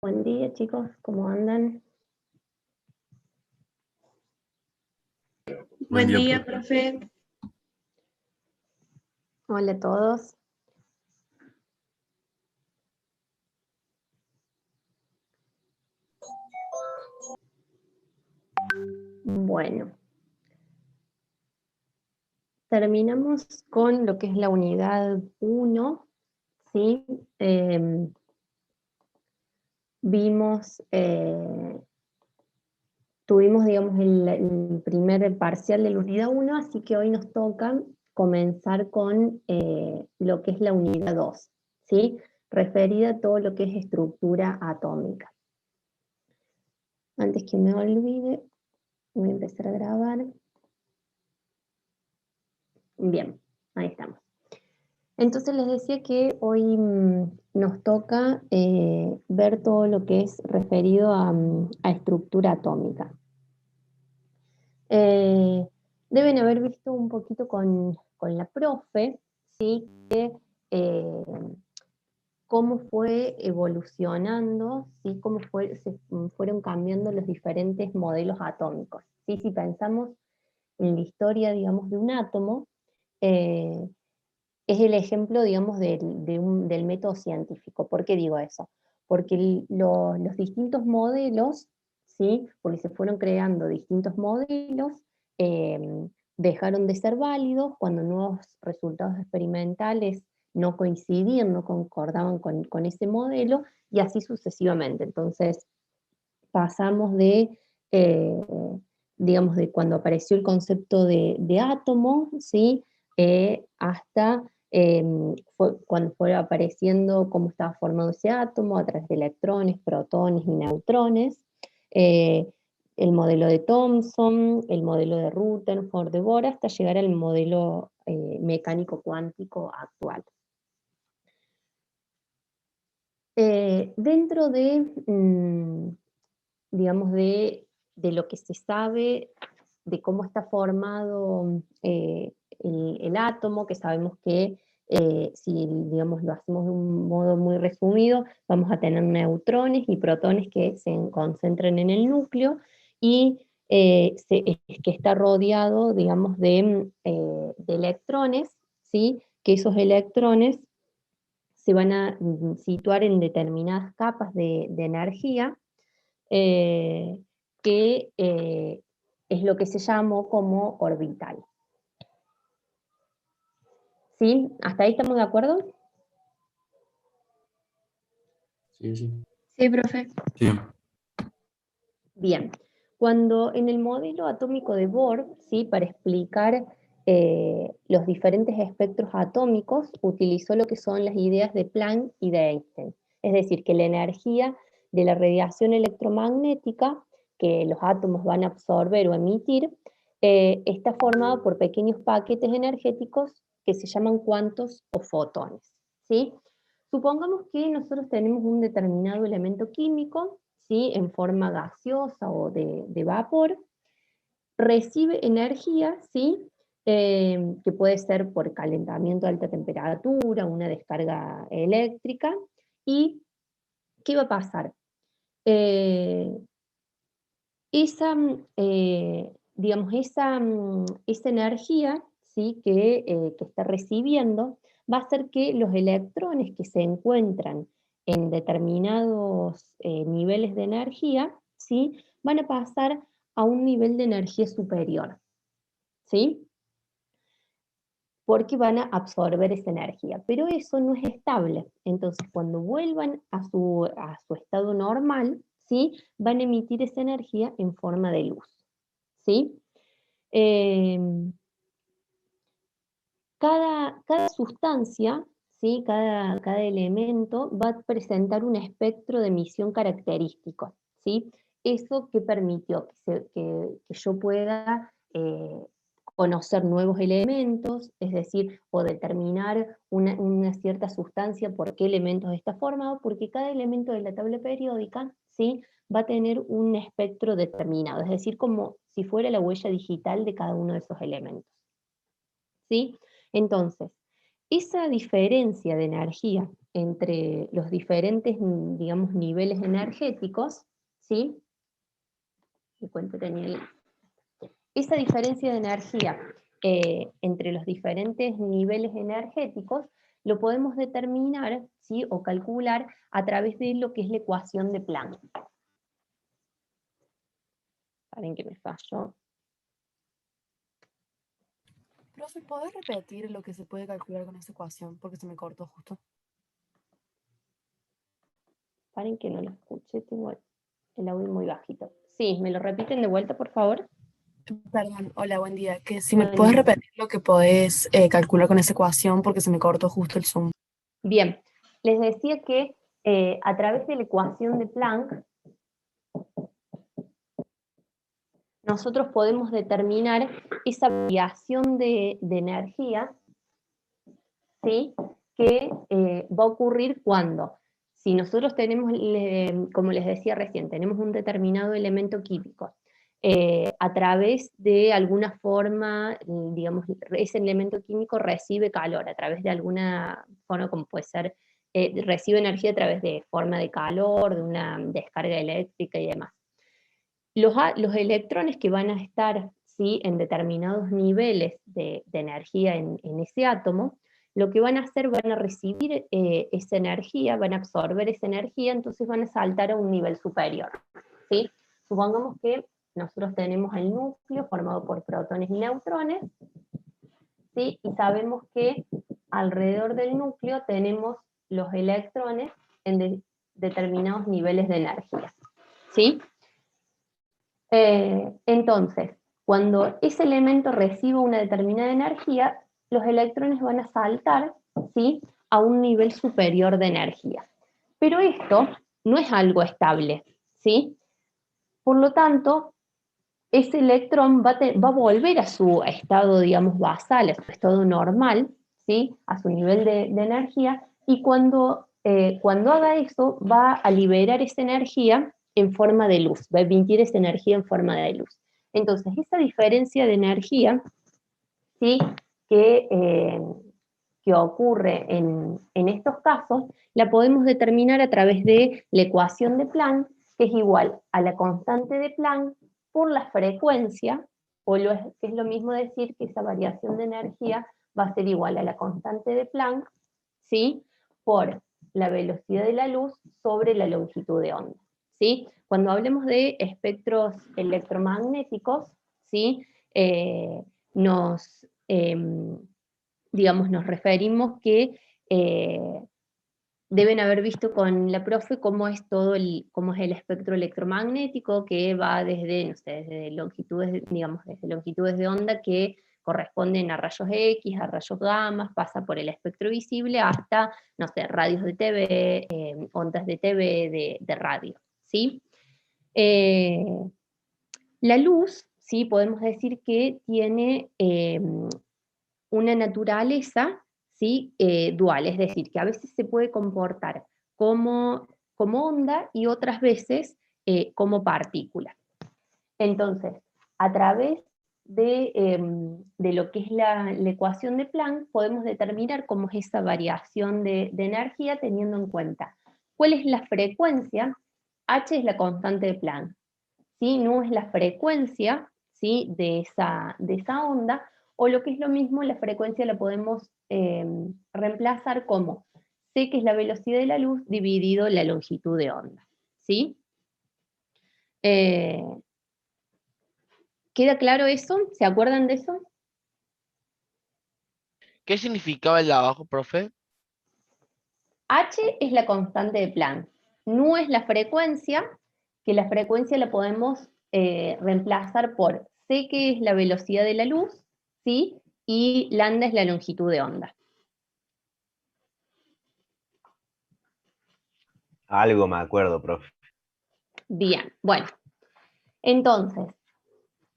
Buen día, chicos, ¿cómo andan? Buen día, profe. Hola a todos. Bueno, terminamos con lo que es la unidad 1, ¿sí? Vimos, tuvimos, digamos, el primer parcial de la unidad 1, así que hoy nos toca comenzar con lo que es la unidad 2, ¿sí? Referida a todo lo que es estructura atómica. Antes que me olvide, voy a empezar a grabar. Bien, ahí estamos. Entonces les decía que hoy nos toca ver todo lo que es referido a estructura atómica. Deben haber visto un poquito con la profe, ¿sí? Que, cómo fue evolucionando, ¿sí? Cómo se fueron cambiando los diferentes modelos atómicos. ¿Sí? Si pensamos en la historia, digamos, de un átomo, es el ejemplo, digamos, del método científico. ¿Por qué digo eso? Porque los distintos modelos, ¿sí? Porque se fueron creando distintos modelos, dejaron de ser válidos cuando nuevos resultados experimentales no coincidían, no concordaban con ese modelo, y así sucesivamente. Entonces, pasamos eh, digamos, de cuando apareció el concepto de átomo, ¿sí? Hasta cuando fue apareciendo cómo estaba formado ese átomo a través de electrones, protones y neutrones, eh, el modelo de Thomson, el modelo de Rutherford, de Bohr, hasta llegar al modelo mecánico cuántico actual. Dentro de, digamos, de lo que se sabe de cómo está formado el átomo, que sabemos que si, digamos, lo hacemos de un modo muy resumido, vamos a tener neutrones y protones que se concentran en el núcleo y que está rodeado, digamos, de electrones, ¿sí? Que esos electrones se van a situar en determinadas capas de energía, eh, que es lo que se llamó como orbital. ¿Sí? ¿Hasta ahí estamos de acuerdo? Sí. Sí, profe. Sí. Bien. Cuando en el modelo atómico de Bohr, ¿sí? Para explicar los diferentes espectros atómicos, utilizó lo que son las ideas de Planck y de Einstein. Es decir, que la energía de la radiación electromagnética que los átomos van a absorber o emitir, está formada por pequeños paquetes energéticos que se llaman cuantos o fotones, ¿sí? Supongamos que nosotros tenemos un determinado elemento químico, ¿sí? En forma gaseosa o de vapor, recibe energía, ¿sí? Que puede ser por calentamiento a alta temperatura, una descarga eléctrica, y ¿qué va a pasar? Esa, digamos, esa energía, ¿sí? Que está recibiendo va a hacer que los electrones que se encuentran en determinados niveles de energía, ¿sí? Van a pasar a un nivel de energía superior, ¿sí? Porque van a absorber esa energía. Pero eso no es estable. Entonces, cuando vuelvan a su estado normal, ¿sí? Van a emitir esa energía en forma de luz, ¿sí? Eh, cada sustancia, ¿sí? Cada elemento va a presentar un espectro de emisión característico, ¿sí? Eso que permitió que yo pueda conocer nuevos elementos, es decir, o determinar una cierta sustancia por qué elementos está formado, porque cada elemento de la tabla periódica, ¿sí? Va a tener un espectro determinado, es decir, como si fuera la huella digital de cada uno de esos elementos, ¿sí? Entonces, esa diferencia de energía entre los diferentes, digamos, niveles energéticos, ¿sí? Esa diferencia de energía entre los diferentes niveles energéticos lo podemos determinar, ¿sí? O calcular a través de lo que es la ecuación de Planck. Paren que me falló. Profe, ¿podés repetir lo que se puede calcular con esta ecuación? Porque se me cortó justo. Paren que no lo escuché, tengo el audio muy bajito. Sí, ¿me lo repiten de vuelta, por favor? Perdón, hola, buen día. Que si me puedes repetir lo que podés calcular con esa ecuación porque se me cortó justo el Zoom. Bien, les decía que a través de la ecuación de Planck, nosotros podemos determinar esa variación de energía, ¿sí? Que va a ocurrir cuando, si nosotros tenemos, como les decía recién, tenemos un determinado elemento químico, a través de alguna forma, digamos, ese elemento químico recibe calor, a través de alguna forma, como puede ser, recibe energía a través de forma de calor, de una descarga eléctrica y demás. Los electrones que van a estar, ¿sí? En determinados niveles de energía en ese átomo, lo que van a hacer, van a recibir esa energía, van a absorber esa energía, entonces van a saltar a un nivel superior, ¿sí? Supongamos que nosotros tenemos el núcleo formado por protones y neutrones, ¿sí? Y sabemos que alrededor del núcleo tenemos los electrones en determinados niveles de energía, ¿sí? Entonces, cuando ese elemento recibe una determinada energía, los electrones van a saltar, ¿sí? A un nivel superior de energía. Pero esto no es algo estable, ¿sí? Por lo tanto, ese electrón va a volver a su estado, digamos, basal, a su estado normal, ¿sí? A su nivel de energía, y cuando haga eso, va a liberar esa energía en forma de luz, va a emitir esa energía en forma de luz. Entonces, esa diferencia de energía, ¿sí? Que ocurre en estos casos, la podemos determinar a través de la ecuación de Planck, que es igual a la constante de Planck por la frecuencia, que es lo mismo decir que esa variación de energía va a ser igual a la constante de Planck, ¿sí? Por la velocidad de la luz sobre la longitud de onda, ¿sí? Cuando hablemos de espectros electromagnéticos, ¿sí? Digamos, nos referimos que deben haber visto con la profe cómo es cómo es el espectro electromagnético, que va desde, no sé, desde longitudes, digamos, desde longitudes de onda que corresponden a rayos X, a rayos gamma, pasa por el espectro visible hasta, no sé, radios de TV, ondas de TV, de radio, ¿sí? La luz, ¿sí? Podemos decir que tiene una naturaleza, ¿sí? Dual, es decir, que a veces se puede comportar como onda y otras veces como partícula. Entonces, a través de lo que es la ecuación de Planck, podemos determinar cómo es esa variación de energía teniendo en cuenta cuál es la frecuencia. H es la constante de Planck, ¿sí? No es la frecuencia, ¿sí? de esa onda, o lo que es lo mismo, la frecuencia la podemos reemplazar como C, que es la velocidad de la luz, dividido la longitud de onda, ¿sí? ¿Queda claro eso? ¿Se acuerdan de eso? ¿Qué significaba el de abajo, profe? H es la constante de Planck. Nu es la frecuencia, que la frecuencia la podemos reemplazar por C, que es la velocidad de la luz, ¿sí? Y lambda es la longitud de onda. Algo me acuerdo, profe. Bien, bueno. Entonces,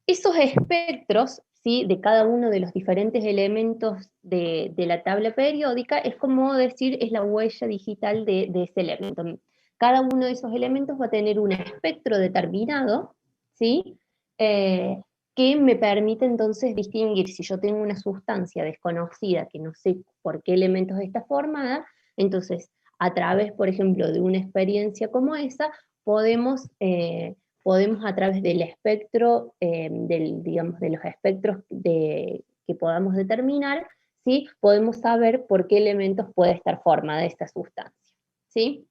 esos espectros, ¿sí? De cada uno de los diferentes elementos de la tabla periódica, es como decir, es la huella digital de ese elemento. Cada uno de esos elementos va a tener un espectro determinado, ¿sí? Que me permite entonces distinguir si yo tengo una sustancia desconocida que no sé por qué elementos está formada, entonces a través, por ejemplo, de una experiencia como esa, podemos a través del espectro, digamos, de los espectros que podamos determinar, ¿sí? Podemos saber por qué elementos puede estar formada esta sustancia, ¿sí?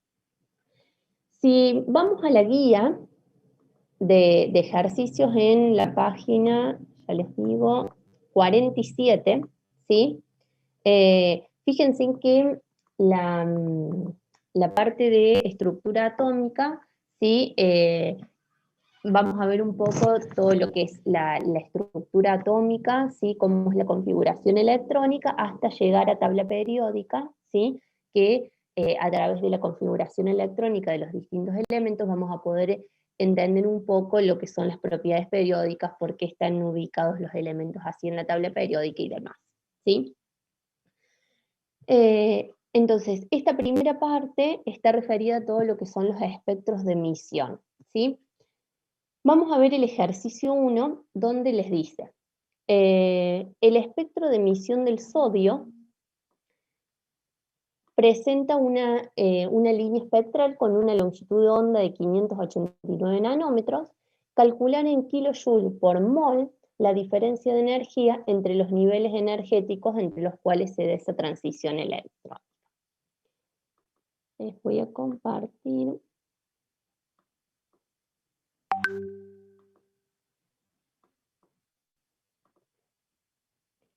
Si vamos a la guía de ejercicios en la página, ya les digo, 47, ¿sí? Fíjense en que la parte de estructura atómica, ¿sí? Vamos a ver un poco todo lo que es la estructura atómica, ¿sí? Cómo es la configuración electrónica, hasta llegar a tabla periódica, ¿sí? Que a través de la configuración electrónica de los distintos elementos vamos a poder entender un poco lo que son las propiedades periódicas, por qué están ubicados los elementos así en la tabla periódica y demás, ¿sí? Entonces, esta primera parte está referida a todo lo que son los espectros de emisión, ¿sí? Vamos a ver el ejercicio 1, donde les dice, el espectro de emisión del sodio presenta una línea espectral con una longitud de onda de 589 nanómetros. Calcular en kilojoule por mol la diferencia de energía entre los niveles energéticos entre los cuales se da esa transición electrónica. Les voy a compartir.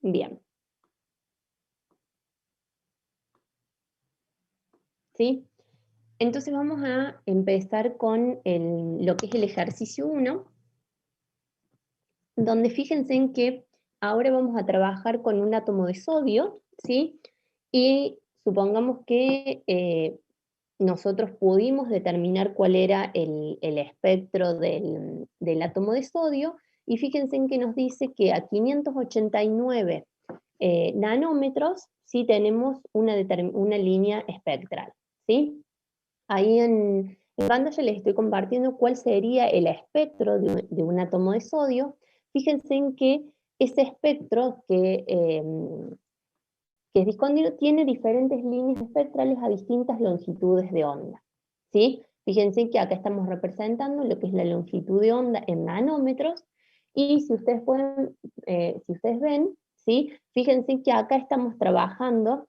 Bien. ¿Sí? Entonces vamos a empezar con lo que es el ejercicio 1, donde fíjense en que ahora vamos a trabajar con un átomo de sodio, ¿sí? Y supongamos que nosotros pudimos determinar cuál era el espectro del átomo de sodio, y fíjense en que nos dice que a 589 nanómetros, ¿sí? Tenemos una línea espectral, ¿sí? Ahí en pantalla les estoy compartiendo cuál sería el espectro de un átomo de sodio. Fíjense en que ese espectro que es discontinuo tiene diferentes líneas espectrales a distintas longitudes de onda, ¿sí? Fíjense que acá estamos representando lo que es la longitud de onda en nanómetros, y si ustedes si ustedes ven, ¿sí? Fíjense que acá estamos trabajando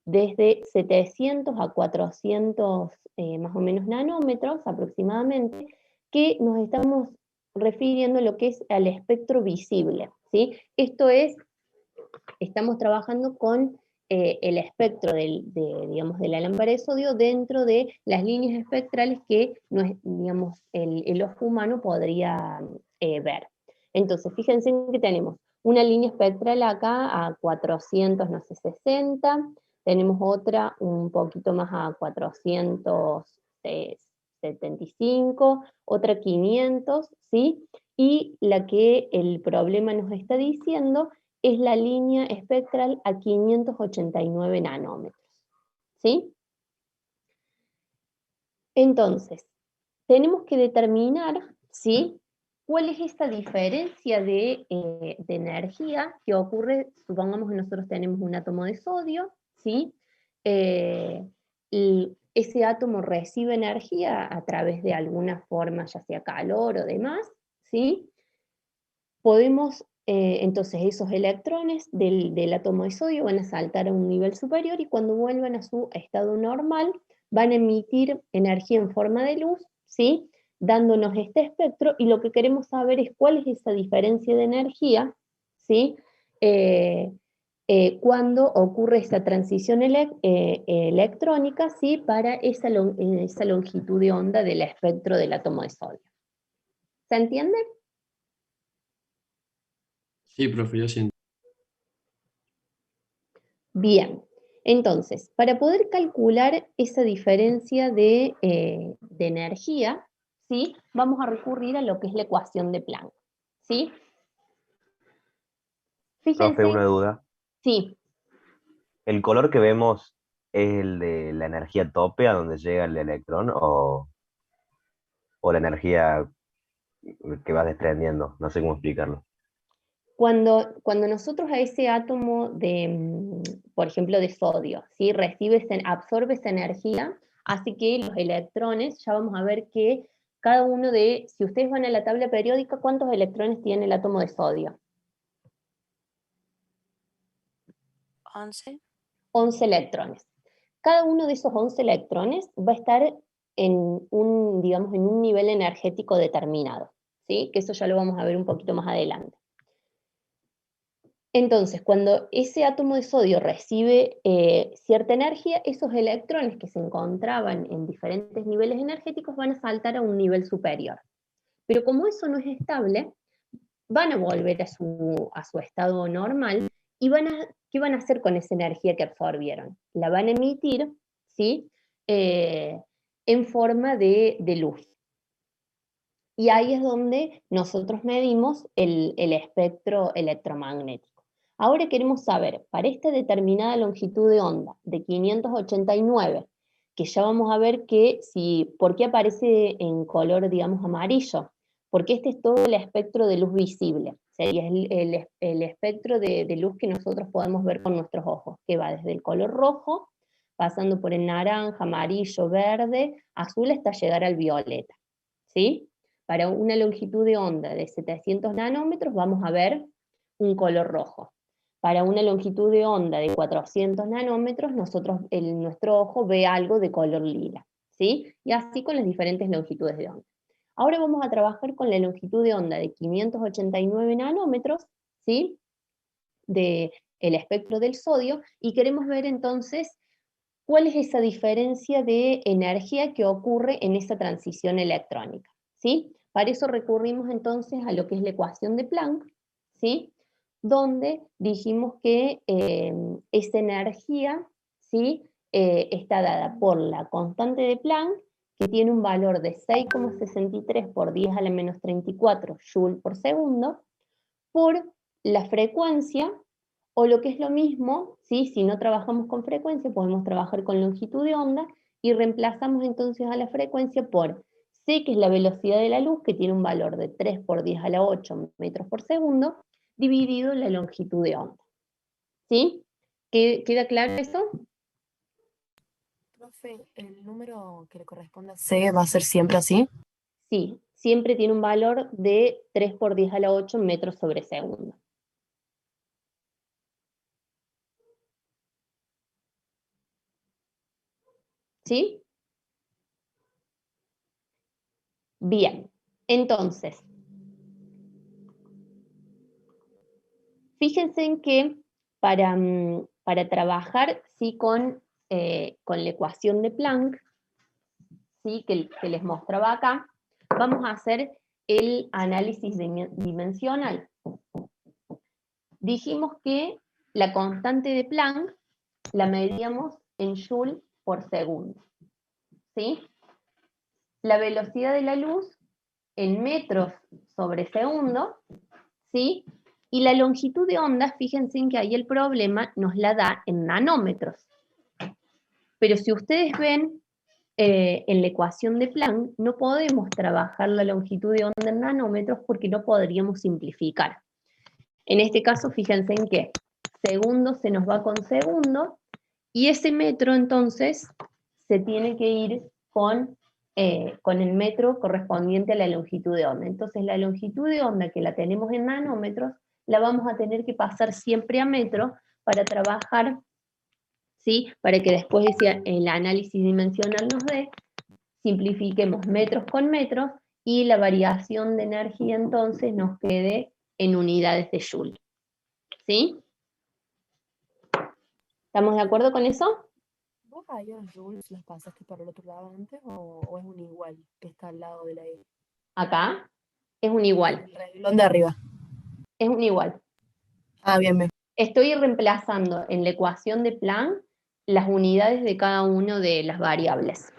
desde 700 a 400 más o menos nanómetros aproximadamente, que nos estamos refiriendo a lo que es al espectro visible, ¿sí? Esto es, estamos trabajando con el espectro digamos, de la lámpara de sodio dentro de las líneas espectrales que digamos, el ojo humano podría ver. Entonces, fíjense que tenemos una línea espectral acá a 400, no sé, 60, tenemos otra un poquito más a 475, otra 500, ¿sí? Y la que el problema nos está diciendo es la línea espectral a 589 nanómetros, ¿sí? Entonces, tenemos que determinar, ¿sí?, cuál es esta diferencia de energía que ocurre. Supongamos que nosotros tenemos un átomo de sodio, ¿sí? Y ese átomo recibe energía a través de alguna forma, ya sea calor o demás, ¿sí? Podemos, entonces esos electrones del átomo de sodio van a saltar a un nivel superior, y cuando vuelvan a su estado normal van a emitir energía en forma de luz, ¿sí?, dándonos este espectro, y lo que queremos saber es cuál es esa diferencia de energía, ¿sí?, cuando ocurre esa transición electrónica, ¿sí?, para esa longitud de onda del espectro del átomo de sodio. ¿Se entiende? Sí, profe, yo siento. Bien, entonces, para poder calcular esa diferencia de energía, ¿sí?, vamos a recurrir a lo que es la ecuación de Planck, ¿sí? Profe, Fíjense, una duda. sí, ¿El color que vemos es el de la energía tope a donde llega el electrón o la energía que va desprendiendo? No sé cómo explicarlo. Cuando nosotros a ese átomo de, por ejemplo, de sodio, ¿sí? Absorbe esa energía, hace que los electrones, ya vamos a ver que cada uno si ustedes van a la tabla periódica, ¿cuántos electrones tiene el átomo de sodio? 11. 11 electrones. Cada uno de esos 11 electrones va a estar digamos, en un nivel energético determinado, ¿sí? Que eso ya lo vamos a ver un poquito más adelante. Entonces, cuando ese átomo de sodio recibe cierta energía, esos electrones que se encontraban en diferentes niveles energéticos van a saltar a un nivel superior. Pero como eso no es estable, van a volver a su estado normal y ¿qué van a hacer con esa energía que absorbieron? La van a emitir, ¿sí? En forma de luz. Y ahí es donde nosotros medimos el espectro electromagnético. Ahora queremos saber, para esta determinada longitud de onda de 589, que ya vamos a ver por qué aparece en color, digamos, amarillo, porque este es todo el espectro de luz visible, sería el espectro de luz que nosotros podemos ver con nuestros ojos, que va desde el color rojo, pasando por el naranja, amarillo, verde, azul, hasta llegar al violeta, ¿sí? Para una longitud de onda de 700 nanómetros vamos a ver un color rojo. Para una longitud de onda de 400 nanómetros, nuestro ojo ve algo de color lila, ¿sí? Y así con las diferentes longitudes de onda. Ahora vamos a trabajar con la longitud de onda de 589 nanómetros, ¿sí? Del espectro del sodio, y queremos ver entonces cuál es esa diferencia de energía que ocurre en esa transición electrónica, ¿sí? Para eso recurrimos entonces a lo que es la ecuación de Planck, ¿sí? Donde dijimos que esa energía, ¿sí? Está dada por la constante de Planck, que tiene un valor de 6,63 por 10 a la menos 34 joule por segundo, por la frecuencia, o lo que es lo mismo, ¿sí? Si no trabajamos con frecuencia, podemos trabajar con longitud de onda, y reemplazamos entonces a la frecuencia por C, que es la velocidad de la luz, que tiene un valor de 3 por 10 a la 8 metros por segundo, dividido la longitud de onda. ¿Sí? ¿Queda claro eso? Profe, ¿el número que le corresponde a C va a ser siempre así? Sí, siempre tiene un valor de 3 por 10 a la 8 metros sobre segundo. ¿Sí? Bien, entonces, fíjense en que para trabajar, ¿sí? Con la ecuación de Planck, ¿sí? que les mostraba acá, vamos a hacer el análisis dimensional. Dijimos que la constante de Planck la medíamos en joule por segundo, ¿sí? La velocidad de la luz en metros sobre segundo, ¿sí? Y la longitud de onda, fíjense en que ahí el problema nos la da en nanómetros. Pero si ustedes ven en la ecuación de Planck, no podemos trabajar la longitud de onda en nanómetros porque no podríamos simplificar. En este caso, fíjense en que segundo se nos va con segundo, y ese metro entonces se tiene que ir con el metro correspondiente a la longitud de onda. Entonces la longitud de onda que la tenemos en nanómetros, la vamos a tener que pasar siempre a metro para trabajar, ¿sí? Para que después el análisis dimensional nos dé, simplifiquemos metros con metros, y la variación de energía entonces nos quede en unidades de joule. ¿Sí? ¿Estamos de acuerdo con eso? ¿Vos ahí los joules los pasaste para el otro lado antes o es un igual que está al lado de la E? Acá es un igual. El renglón de arriba. Es un igual. Ah, bien, bien. Estoy reemplazando en la ecuación de Planck las unidades de cada una de las variables.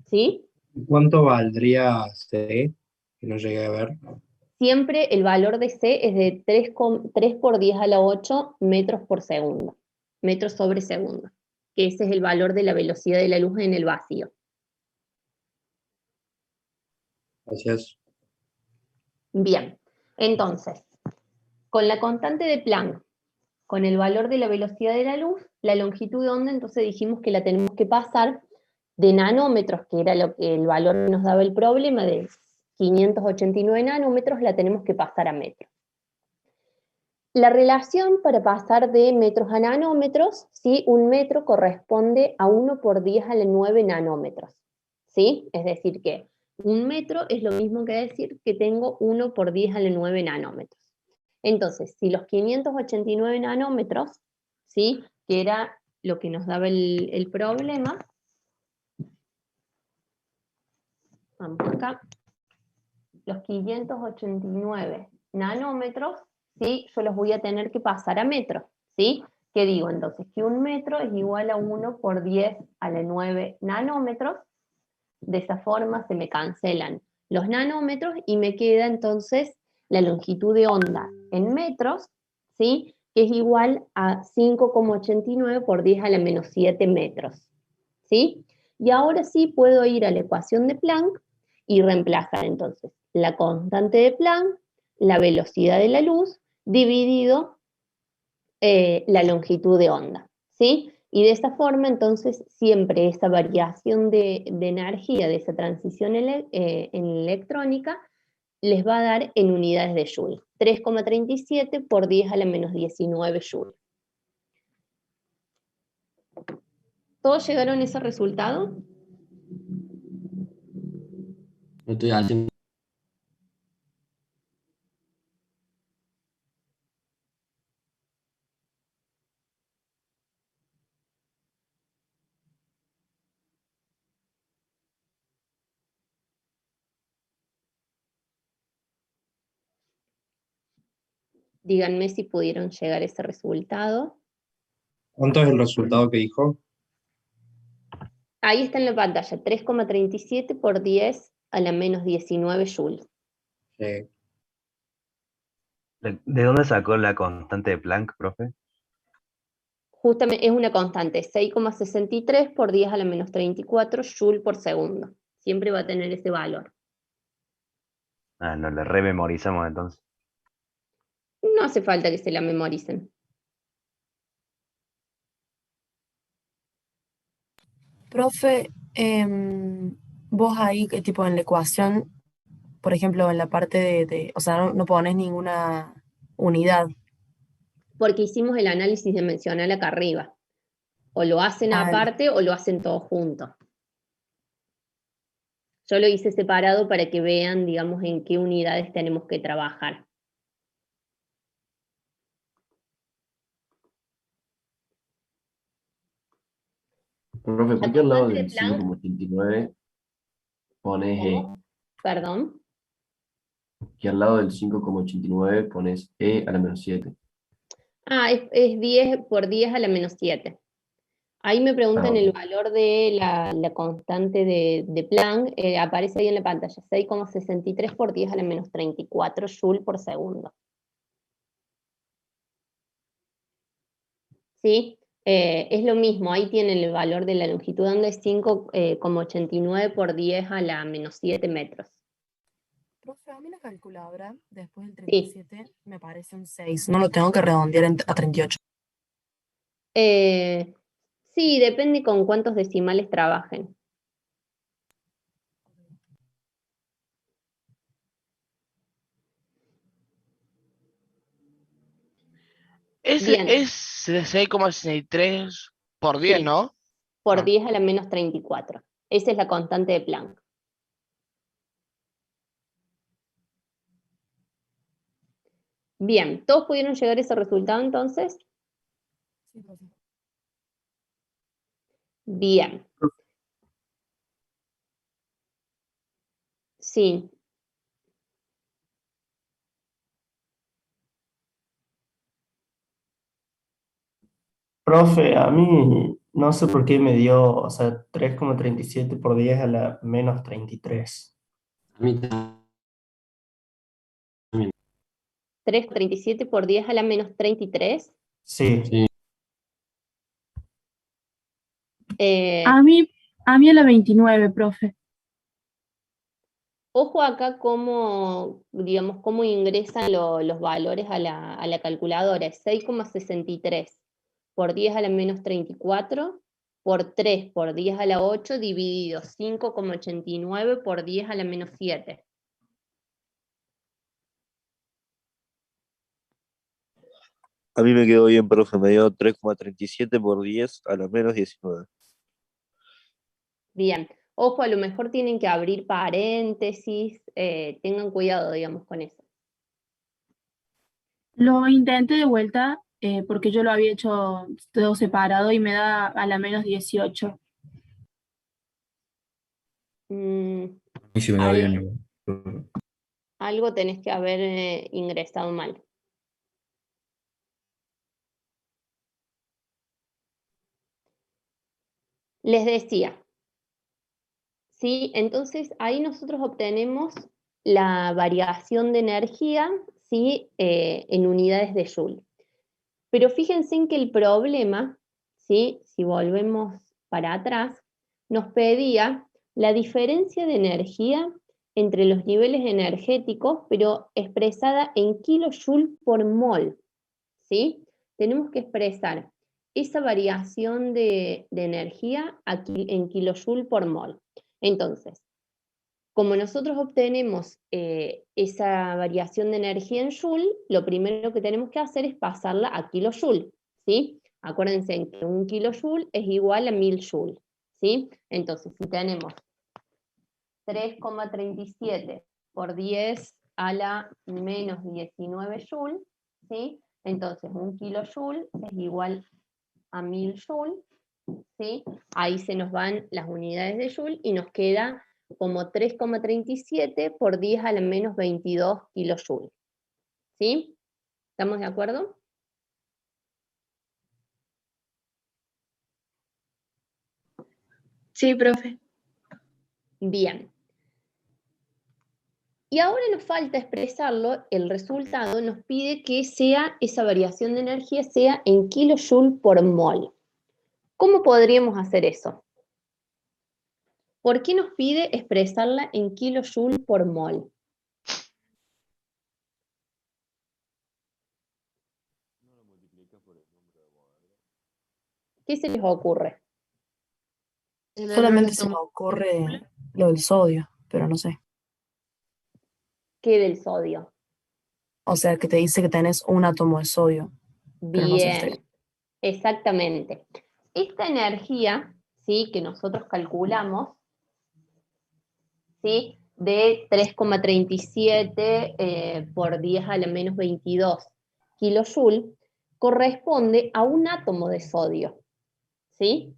¿Sí? ¿Cuánto valdría C? Que no llegué a ver. Siempre el valor de C es de 3 por 10 a la 8 metros por segundo. Metros sobre segundo. Que ese es el valor de la velocidad de la luz en el vacío. Gracias. Bien, entonces, con la constante de Planck, con el valor de la velocidad de la luz, la longitud de onda, entonces dijimos que la tenemos que pasar de nanómetros, que era lo que el valor que nos daba el problema, de 589 nanómetros, la tenemos que pasar a metros. La relación para pasar de metros a nanómetros, ¿sí? Un metro corresponde a 1 por 10 a la 9 nanómetros, ¿sí? Es decir que un metro es lo mismo que decir que tengo 1 por 10 a la 9 nanómetros. Entonces, si los 589 nanómetros, ¿sí? Que era lo que nos daba el problema, vamos acá, los 589 nanómetros, ¿sí? Yo los voy a tener que pasar a metros, ¿sí? ¿Qué digo entonces? Que un metro es igual a 1 por 10 a la 9 nanómetros. De esa forma se me cancelan los nanómetros y me queda entonces la longitud de onda en metros, ¿sí? Que es igual a 5,89 por 10 a la menos 7 metros, ¿sí? Y ahora sí puedo ir a la ecuación de Planck y reemplazar entonces la constante de Planck, la velocidad de la luz, dividido la longitud de onda, ¿sí? Y de esta forma, entonces, siempre esa variación de energía, de esa transición en electrónica, les va a dar en unidades de Joule. 3,37 por 10 a la menos 19 Joule. ¿Todos llegaron a ese resultado? Lo estoy haciendo. Díganme si pudieron llegar a ese resultado. ¿Cuánto es el resultado que dijo? Ahí está en la pantalla, 3,37 por 10 a la menos 19 Joule. Eh, ¿De dónde sacó la constante de Planck, profe? Justamente es una constante, 6,63 por 10 a la menos 34 Joule por segundo. Siempre va a tener ese valor. Ah, no, le rememorizamos entonces. No hace falta que se la memoricen. Profe, vos ahí, que tipo en la ecuación, por ejemplo, en la parte o sea, no pones ninguna unidad. Porque hicimos el análisis dimensional acá arriba. O lo hacen Ah, aparte o lo hacen todos juntos. Yo lo hice separado para que vean, digamos, en qué unidades tenemos que trabajar. Profe, La ¿por qué al lado constante de del Planck, 5,89 pones E? ¿cómo? Perdón. Que al lado del 5,89 pones E a la menos 7. Ah, es 10 por 10 a la menos 7. Ahí me Ah, preguntan el ok. valor de la constante de Planck, aparece ahí en la pantalla, 6,63 por 10 a la menos 34 Joule por segundo. ¿Sí? Es lo mismo, ahí tienen el valor de la longitud de onda, es 5,89 por 10 a la menos 7 metros. profe, a mí la calculadora, después del Sí. 37, me parece un 6. No lo tengo que redondear a 38. Sí, depende con cuántos decimales trabajen. Ese Bien, es de 6,63 por 10, sí, ¿no? por Ah. 10 a la menos 34. Esa es la constante de Planck. Bien, ¿todos pudieron llegar a ese resultado entonces? Sí, profe. Bien. Sí, Profe, a mí no sé por qué me dio, o sea, 3,37 por 10 a la menos 33. A mí también. 3,37 por 10 a la menos 33. Sí, Sí. Eh, A mí a la 29, profe. Ojo acá cómo, digamos, cómo ingresan los valores a la calculadora. Es 6,63 por 10 a la menos 34 por 3 por 10 a la 8 dividido 5,89 por 10 a la menos 7. A mí me quedó bien, profe, me dio 3,37 por 10 a la menos 19. Bien, ojo, a lo mejor tienen que abrir paréntesis, tengan cuidado, digamos, con eso. Lo intenté de vuelta porque yo lo había hecho todo separado y me da a la menos 18. Y si me da Al- bien. algo tenés que haber ingresado mal. Les decía, ¿sí? Entonces ahí nosotros obtenemos la variación de energía, ¿sí? En unidades de Joule. Pero fíjense en que el problema, ¿sí? Si volvemos para atrás, nos pedía la diferencia de energía entre los niveles energéticos, pero expresada en kilojoule por mol, ¿sí? Tenemos que expresar esa variación de energía aquí en kilojoule por mol. Entonces, como nosotros obtenemos esa variación de energía en joule, lo primero que tenemos que hacer es pasarla a kilojoule, ¿sí? Acuérdense que un kilojoule es igual a 1000 joule, ¿sí? Entonces, si tenemos 3,37 por 10 a la menos 19 joule, ¿sí? Entonces, un kilojoule es igual a 1000 joule, ¿sí? Ahí se nos van las unidades de joule y nos queda como 3,37 por 10 a la menos 22 kilojoule. ¿Sí? ¿Estamos de acuerdo? Sí, profe. Bien. Y ahora nos falta expresarlo, el resultado nos pide que sea, esa variación de energía sea en kilojoule por mol. ¿Cómo podríamos hacer eso? ¿Por qué nos pide expresarla en kilojoule por mol? ¿Qué se les ocurre? Solamente se me ocurre lo del sodio, pero no sé. ¿Qué del sodio? O sea, que te dice que tenés un átomo de sodio, pero no sé qué Bien, exactamente. Esta energía, ¿sí? Que nosotros calculamos, ¿sí? De 3,37 por 10 a la menos 22 kilojoule, corresponde a un átomo de sodio, ¿sí?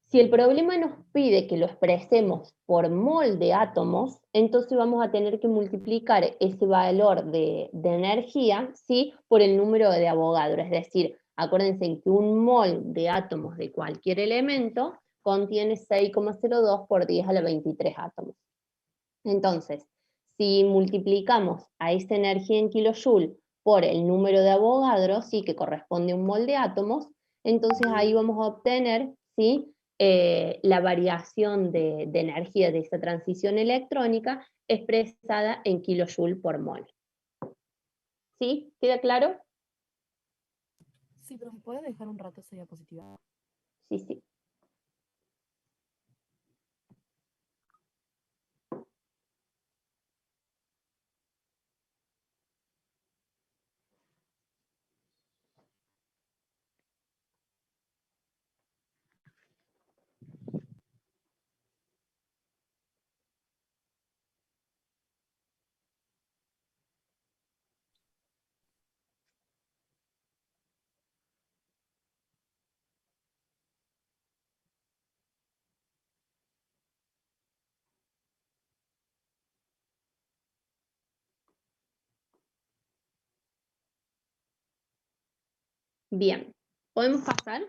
Si el problema nos pide que lo expresemos por mol de átomos, entonces vamos a tener que multiplicar ese valor de energía, ¿sí? Por el número de Avogadro. Es decir, acuérdense que un mol de átomos de cualquier elemento contiene 6,02 por 10 a la 23 átomos. Entonces, si multiplicamos a esa energía en kilojoule por el número de Avogadro, ¿sí? Que corresponde a un mol de átomos, entonces ahí vamos a obtener, ¿sí? La variación de energía de esa transición electrónica expresada en kilojoule por mol. ¿Sí? ¿Queda claro? Sí, pero ¿puedes dejar un rato esa diapositiva? Sí, sí. Bien. ¿Podemos pasar?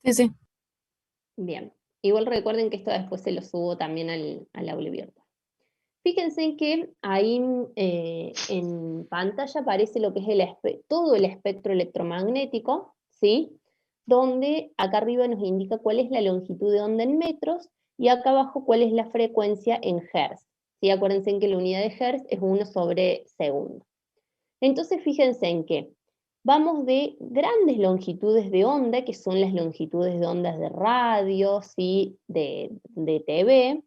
Sí, sí. Bien. Igual recuerden que esto después se lo subo también al aula abierta. Fíjense que ahí en pantalla aparece lo que es todo el espectro electromagnético, ¿sí? Donde acá arriba nos indica cuál es la longitud de onda en metros y acá abajo cuál es la frecuencia en Hz. ¿Sí? Acuérdense que la unidad de Hz es 1 sobre segundo. Entonces fíjense en que vamos de grandes longitudes de onda, que son las longitudes de ondas de radio, ¿sí? de TV,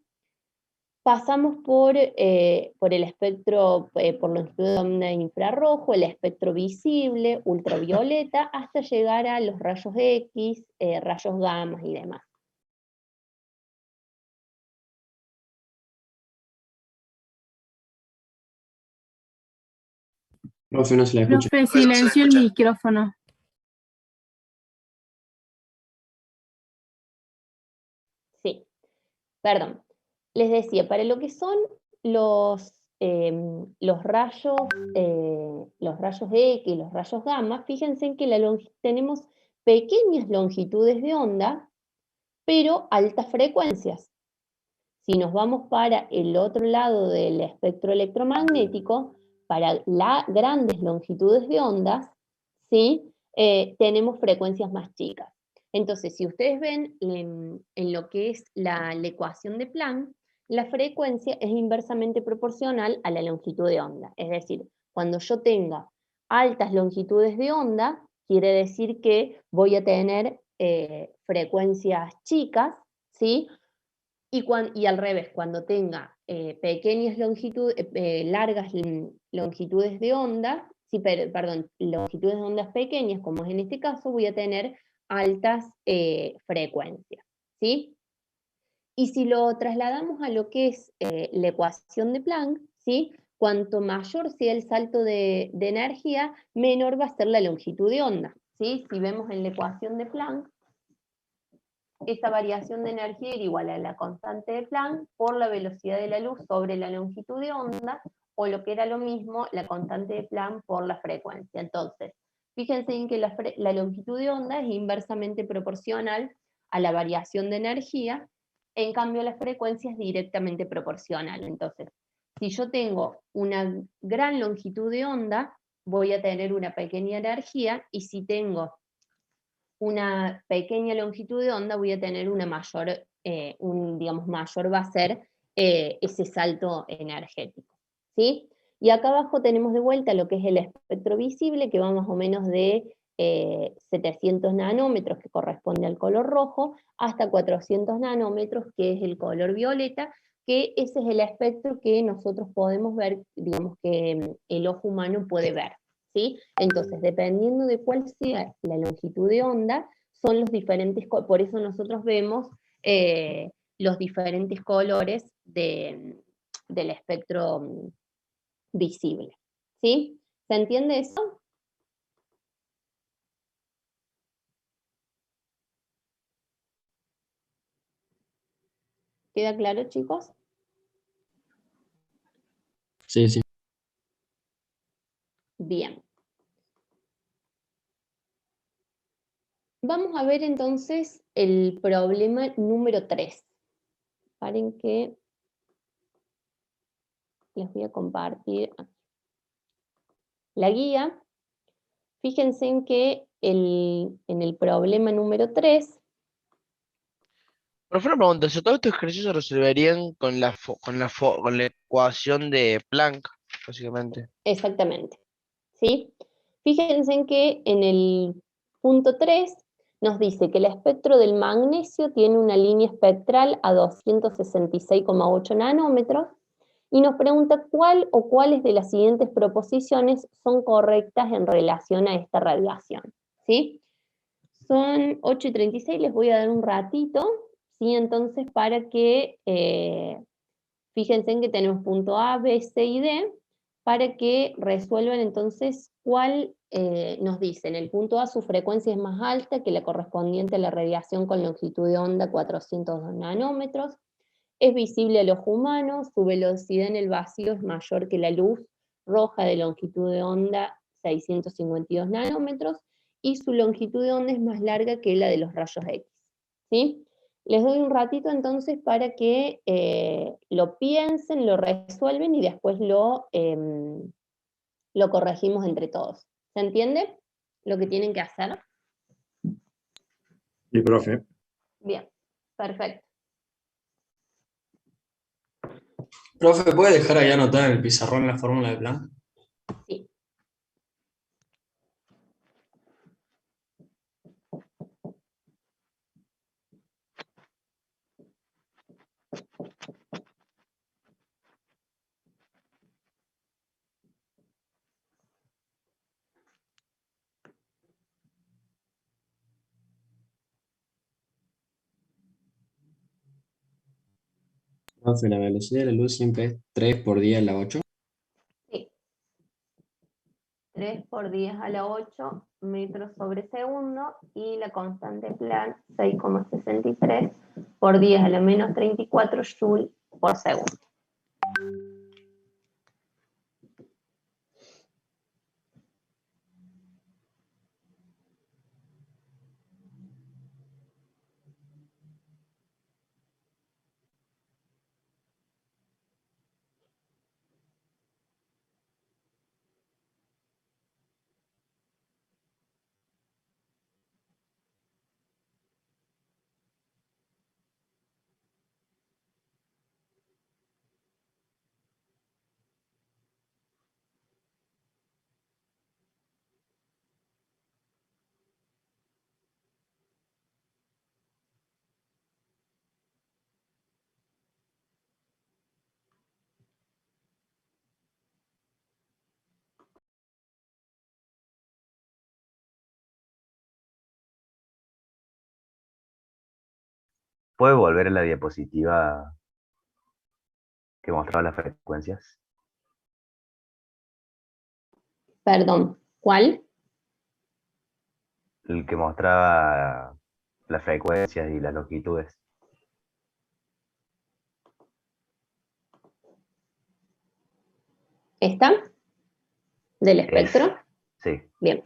pasamos por el espectro, por longitud de onda infrarrojo, el espectro visible, ultravioleta, hasta llegar a los rayos X, rayos gamma y demás. Profe, no se la escucha. Profe, silenció el micrófono. Sí, perdón. Les decía, para lo que son los rayos X, los rayos gamma, fíjense en que tenemos pequeñas longitudes de onda, pero altas frecuencias. Si nos vamos para el otro lado del espectro electromagnético, para grandes longitudes de ondas, ¿sí? Tenemos frecuencias más chicas. Entonces, si ustedes ven en lo que es la ecuación de Planck, la frecuencia es inversamente proporcional a la longitud de onda. Es decir, cuando yo tenga altas longitudes de onda, quiere decir que voy a tener frecuencias chicas, ¿sí? Y al revés, cuando tenga pequeñas longitudes, largas longitudes de onda, longitudes de ondas pequeñas, como es en este caso, voy a tener altas frecuencias, ¿sí? Y si lo trasladamos a lo que es la ecuación de Planck, ¿sí? Cuanto mayor sea el salto de energía, menor va a ser la longitud de onda, ¿sí? Si vemos en la ecuación de Planck, esta variación de energía era igual a la constante de Planck por la velocidad de la luz sobre la longitud de onda, o lo que era lo mismo, la constante de Planck por la frecuencia. Entonces, fíjense en que la longitud de onda es inversamente proporcional a la variación de energía, en cambio la frecuencia es directamente proporcional. Entonces, si yo tengo una gran longitud de onda, voy a tener una pequeña energía, y si tengo una pequeña longitud de onda, voy a tener una mayor, digamos, mayor va a ser ese salto energético, ¿sí? Y acá abajo tenemos de vuelta lo que es el espectro visible, que va más o menos de 700 nanómetros, que corresponde al color rojo, hasta 400 nanómetros, que es el color violeta, que ese es el espectro que nosotros podemos ver, digamos que el ojo humano puede ver, ¿sí? Entonces, dependiendo de cuál sea la longitud de onda, son los diferentes, por eso nosotros vemos los diferentes colores del espectro visible, ¿sí? ¿Se entiende eso? ¿Queda claro, chicos? Sí, sí. Bien. Vamos a ver entonces el problema número 3. Paren que les voy a compartir la guía. Fíjense en que en el problema número 3, Profe, una pregunta, si todos estos ejercicios se resolverían con con la ecuación de Planck, básicamente. exactamente, ¿sí? Fíjense en que en el punto 3 nos dice que el espectro del magnesio tiene una línea espectral a 266,8 nanómetros, y nos pregunta cuál o cuáles de las siguientes proposiciones son correctas en relación a esta radiación, ¿sí? Son 8:36, les voy a dar un ratito, ¿sí? Entonces, para que, fíjense en que tenemos punto A, B, C y D, para que resuelvan entonces cuál nos dice. En el punto A su frecuencia es más alta que la correspondiente a la radiación con longitud de onda 402 nanómetros, es visible al ojo humano, su velocidad en el vacío es mayor que la luz roja de longitud de onda 652 nanómetros, y su longitud de onda es más larga que la de los rayos X, ¿sí? Les doy un ratito entonces para que lo piensen, lo resuelven y después lo corregimos entre todos. ¿Se entiende lo que tienen que hacer? Sí, profe. Bien, perfecto. Profe, ¿puede dejar ahí anotada en el pizarrón la fórmula de Planck? Sí. Profe, la velocidad de la luz siempre es 3 por 10 a la 8. Sí. 3 por 10 a la 8 metros sobre segundo y la constante Planck 6,63 por 10 a la menos 34 joule por segundo. ¿Puede volver a la diapositiva que mostraba las frecuencias? Perdón, ¿cuál? El que mostraba las frecuencias y las longitudes. ¿Esta? ¿Del Ese, espectro? sí. Bien.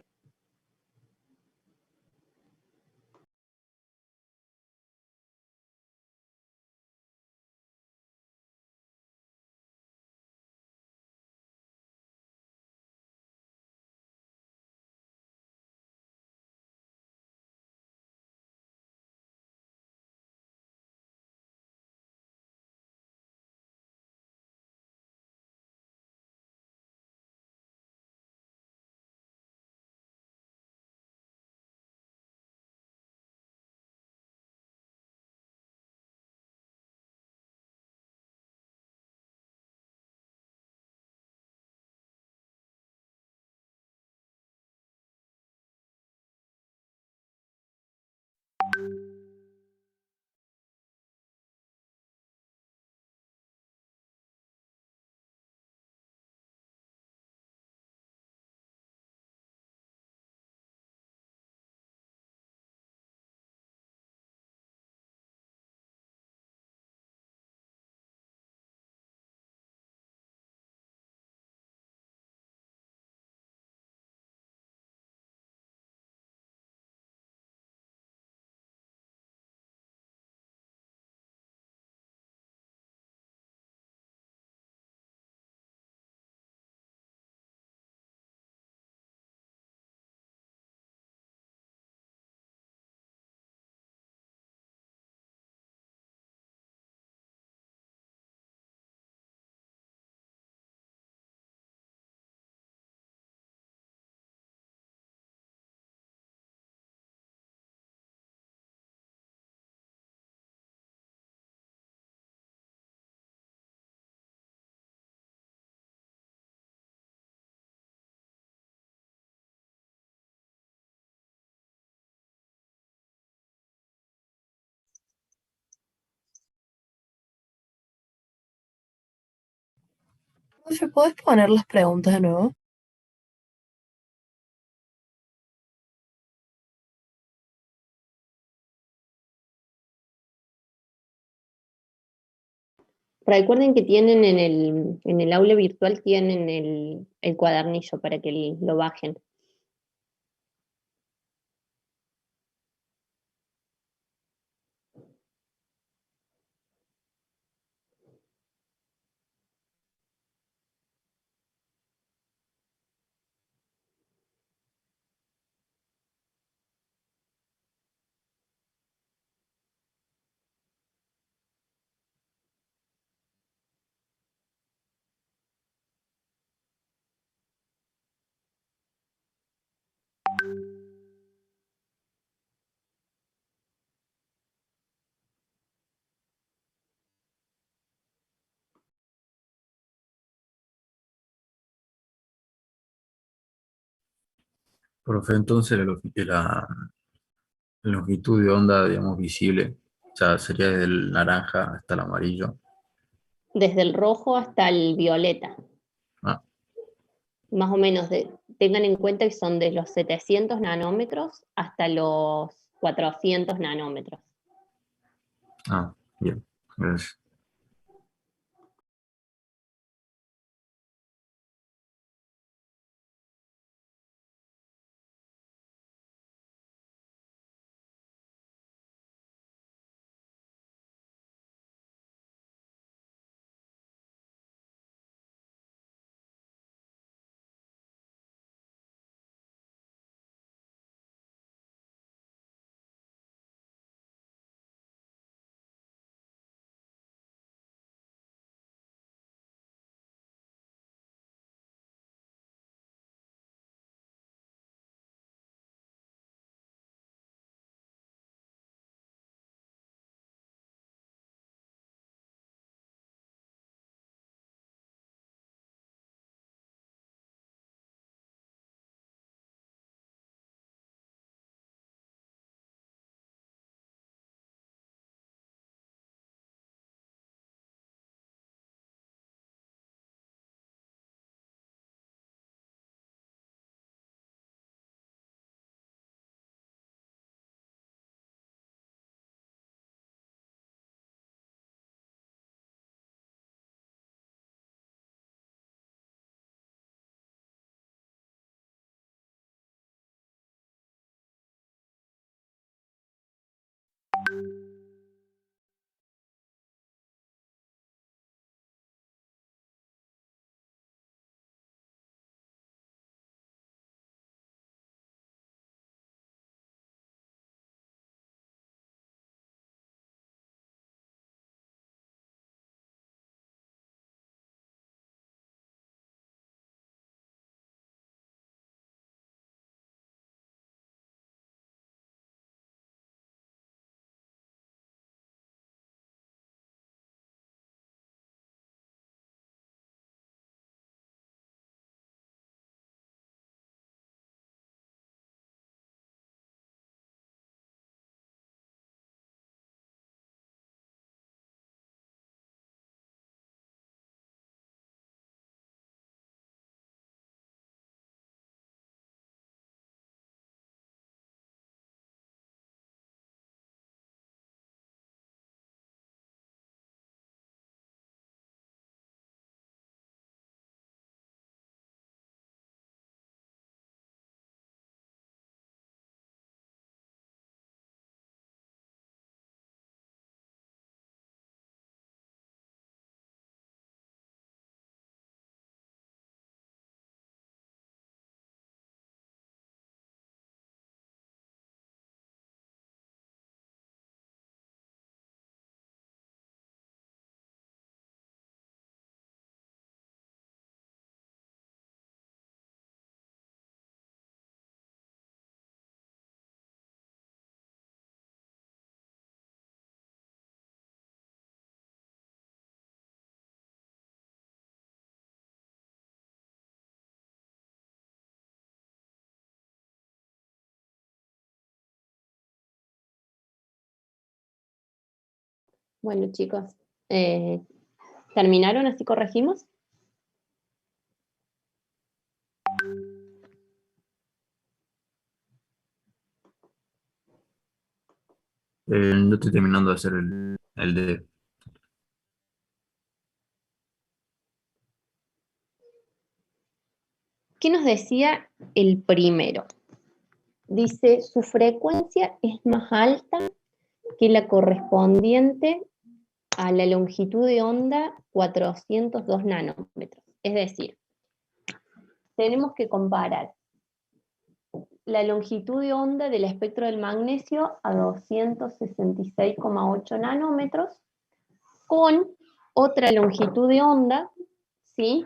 Profe, ¿puedes poner las preguntas de nuevo? Recuerden que tienen en el aula virtual tienen el cuadernillo para que lo bajen. Profe, entonces la longitud de onda, digamos, visible, o sea, sería desde el naranja hasta el amarillo. Desde el rojo hasta el violeta. Ah, Más o menos, tengan en cuenta que son de los 700 nanómetros hasta los 400 nanómetros. bien, gracias. Bueno, chicos, ¿terminaron? ¿Así corregimos? No estoy terminando de hacer el de... ¿Qué nos decía el primero? Dice, su frecuencia es más alta que la correspondiente a la longitud de onda 402 nanómetros. Es decir, tenemos que comparar la longitud de onda del espectro del magnesio a 266,8 nanómetros con otra longitud de onda, ¿sí?,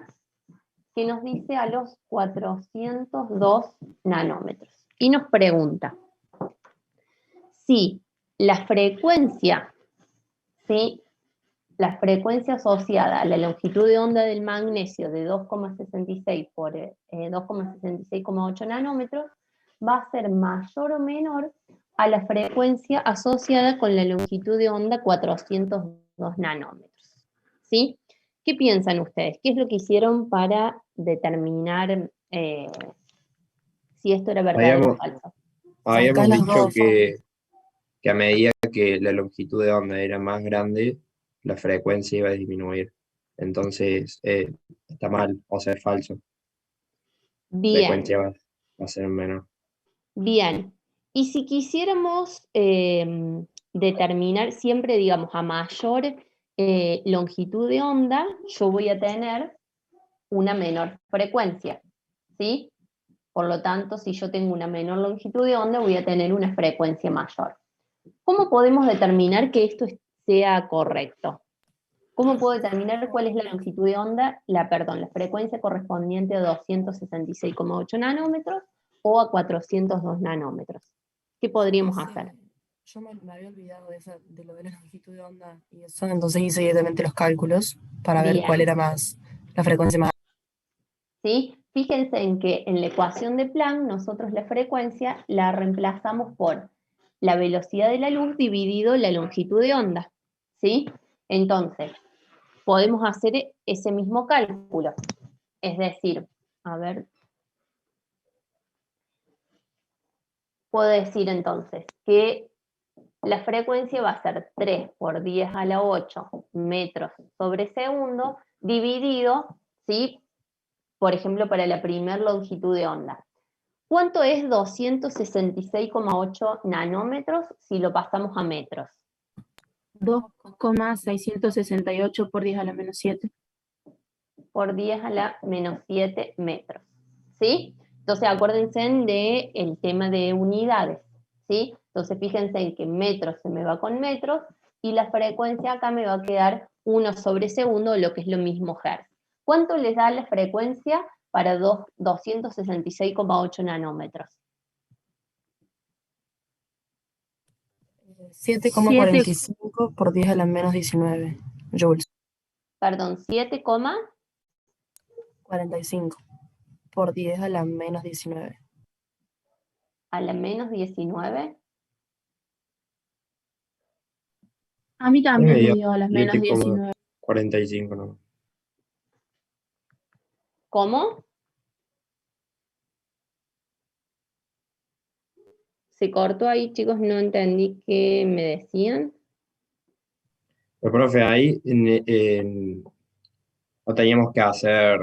que nos dice a los 402 nanómetros. Y nos pregunta si la frecuencia, ¿sí?, la frecuencia asociada a la longitud de onda del magnesio de 2,66 por 2,66,8 nanómetros va a ser mayor o menor a la frecuencia asociada con la longitud de onda 402 nanómetros. ¿Sí? ¿Qué piensan ustedes? ¿Qué es lo que hicieron para determinar si esto era verdadero o falso? Habíamos Sacá las dicho dos que a medida que la longitud de onda era más grande, la frecuencia iba a disminuir. Entonces, está mal, o sea, es falso. La Bien. frecuencia va a ser menor. Bien, y si quisiéramos determinar siempre, digamos, a mayor longitud de onda, yo voy a tener una menor frecuencia, ¿sí? Por lo tanto, si yo tengo una menor longitud de onda, voy a tener una frecuencia mayor. ¿Cómo podemos determinar que esto sea correcto? ¿Cómo puedo determinar cuál es la longitud de onda, la frecuencia correspondiente a 266,8 nanómetros o a 402 nanómetros? ¿Qué podríamos hacer? Yo me había olvidado de lo de la longitud de onda y eso, entonces hice directamente los cálculos para ver Bien. cuál era más, la frecuencia más. ¿Sí? Fíjense en que en la ecuación de Planck nosotros la frecuencia la reemplazamos por la velocidad de la luz dividido la longitud de onda, ¿sí? Entonces, podemos hacer ese mismo cálculo. Es decir, a ver, puedo decir entonces que la frecuencia va a ser 3 por 10 a la 8 metros sobre segundo dividido, ¿sí? Por ejemplo, para la primera longitud de onda. ¿Cuánto es 266,8 nanómetros si lo pasamos a metros? 2,668 por 10 a la menos 7. Por 10 a la menos 7 metros, ¿sí? Entonces acuérdense del tema de unidades, ¿sí? Entonces fíjense en que metros se me va con metros y la frecuencia acá me va a quedar 1 sobre segundo, lo que es lo mismo hertz. ¿Cuánto les da la frecuencia para 266,8 nanómetros? 7,45 por 10 a la menos 19 joules. Perdón, 7,45 por 10 a la menos 19. a la menos 19. A mí también Me me dio dio a las menos 19. 7,45, ¿no? ¿Cómo? Se cortó ahí, chicos, no entendí qué me decían. Pero, profe, ahí no teníamos que hacer,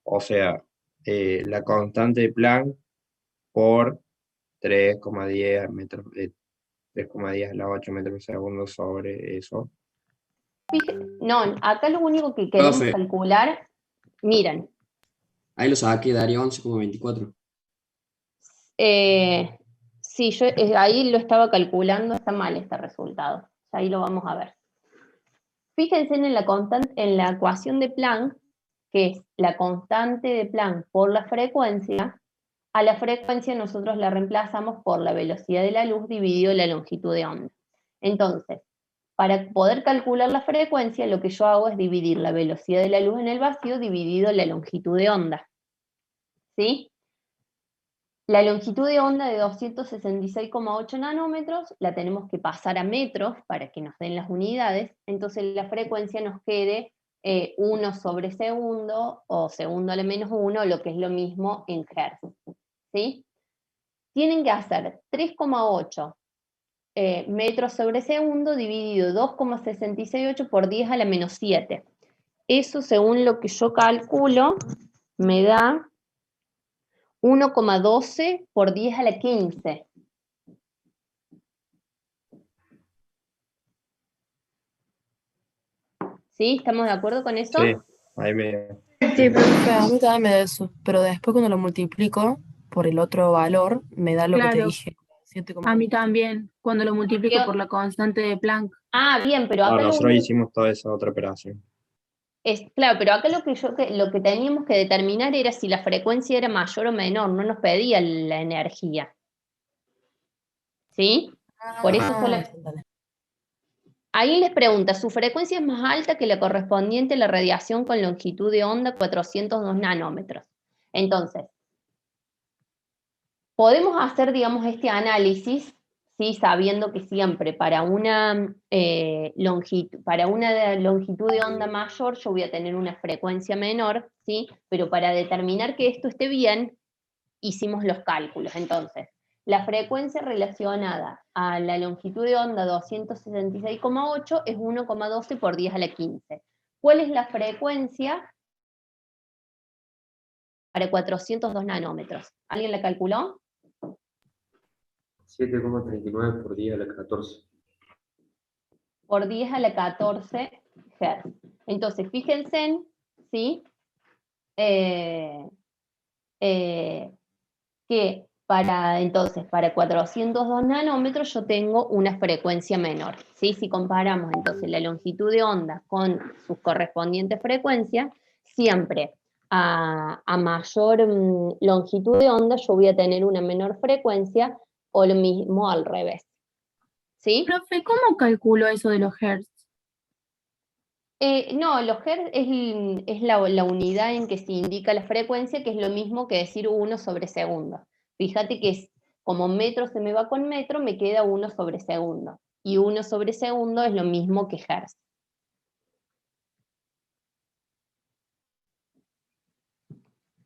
o sea, la constante de Planck por 3,10 metros, 3,10 a la 8 metros por segundo sobre eso. No, acá lo único que queremos Profe. calcular, miren, Ahí lo saqué, daría 11,24. sí, yo ahí lo estaba calculando, está mal este resultado, ahí lo vamos a ver. Fíjense en la ecuación de Planck, que es la constante de Planck por la frecuencia. A la frecuencia nosotros la reemplazamos por la velocidad de la luz dividido la longitud de onda. Entonces, para poder calcular la frecuencia, lo que yo hago es dividir la velocidad de la luz en el vacío dividido la longitud de onda. ¿Sí? La longitud de onda de 266,8 nanómetros la tenemos que pasar a metros para que nos den las unidades, entonces la frecuencia nos quede 1 sobre segundo o segundo a la menos 1, lo que es lo mismo en hertz. ¿Sí? Tienen que hacer 3,8 metros sobre segundo dividido 2,668 por 10 a la menos 7. Eso, según lo que yo calculo, me da 1,12 por 10 a la 15. ¿Sí? ¿Estamos de acuerdo con eso? Sí, ahí me... Sí, profe. A mí también me da eso, pero después cuando lo multiplico por el otro valor, me da lo que te Claro. dije. 7, A mí también, cuando lo multiplico por la constante de Planck. Ah, bien, pero acá nosotros hicimos toda esa otra operación. claro, pero acá lo que teníamos que determinar era si la frecuencia era mayor o menor, no nos pedía la energía. ¿Sí? Por eso ahí les pregunta, ¿su frecuencia es más alta que la correspondiente a la radiación con longitud de onda 402 nanómetros? Entonces, podemos hacer, digamos, este análisis, ¿sí? Sabiendo que siempre para una longitud de onda mayor yo voy a tener una frecuencia menor, ¿sí? Pero para determinar que esto esté bien, hicimos los cálculos. Entonces, la frecuencia relacionada a la longitud de onda 266,8 es 1,12 por 10 a la 15. ¿Cuál es la frecuencia para 402 nanómetros? ¿Alguien la calculó? 7,39 por 10 a la 14. Por 10 a la 14 Hz. Entonces, fíjense, ¿sí? Que para 402 nanómetros yo tengo una frecuencia menor, ¿sí? Si comparamos entonces la longitud de onda con sus correspondientes frecuencias, siempre a mayor longitud de onda yo voy a tener una menor frecuencia, o lo mismo al revés, ¿sí? Profe, ¿cómo calculo eso de los hertz? No, los Hz es la unidad en que se indica la frecuencia, que es lo mismo que decir 1 sobre segundo. Fíjate que como metro se me va con metro, me queda 1 sobre segundo. Y 1 sobre segundo es lo mismo que Hz.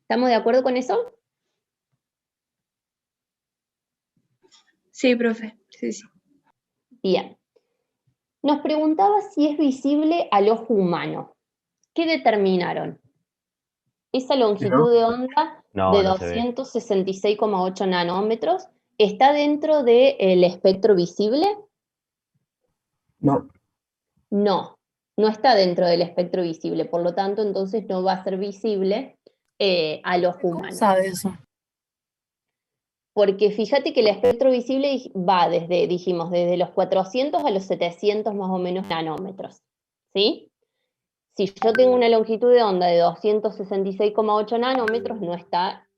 ¿Estamos de acuerdo con eso? Sí, profe, sí, sí. Bien. Nos preguntaba si es visible al ojo humano. ¿Qué determinaron? Esa longitud de onda No, de no se ve. 266,8 nanómetros está dentro del espectro visible. No. No, no está dentro del espectro visible, por lo tanto, entonces no va a ser visible al ojo ¿Cómo humano. sabe eso? Porque fíjate que el espectro visible va dijimos, desde los 400 a los 700 más o menos nanómetros, ¿sí? Si yo tengo una longitud de onda de 266,8 nanómetros, no está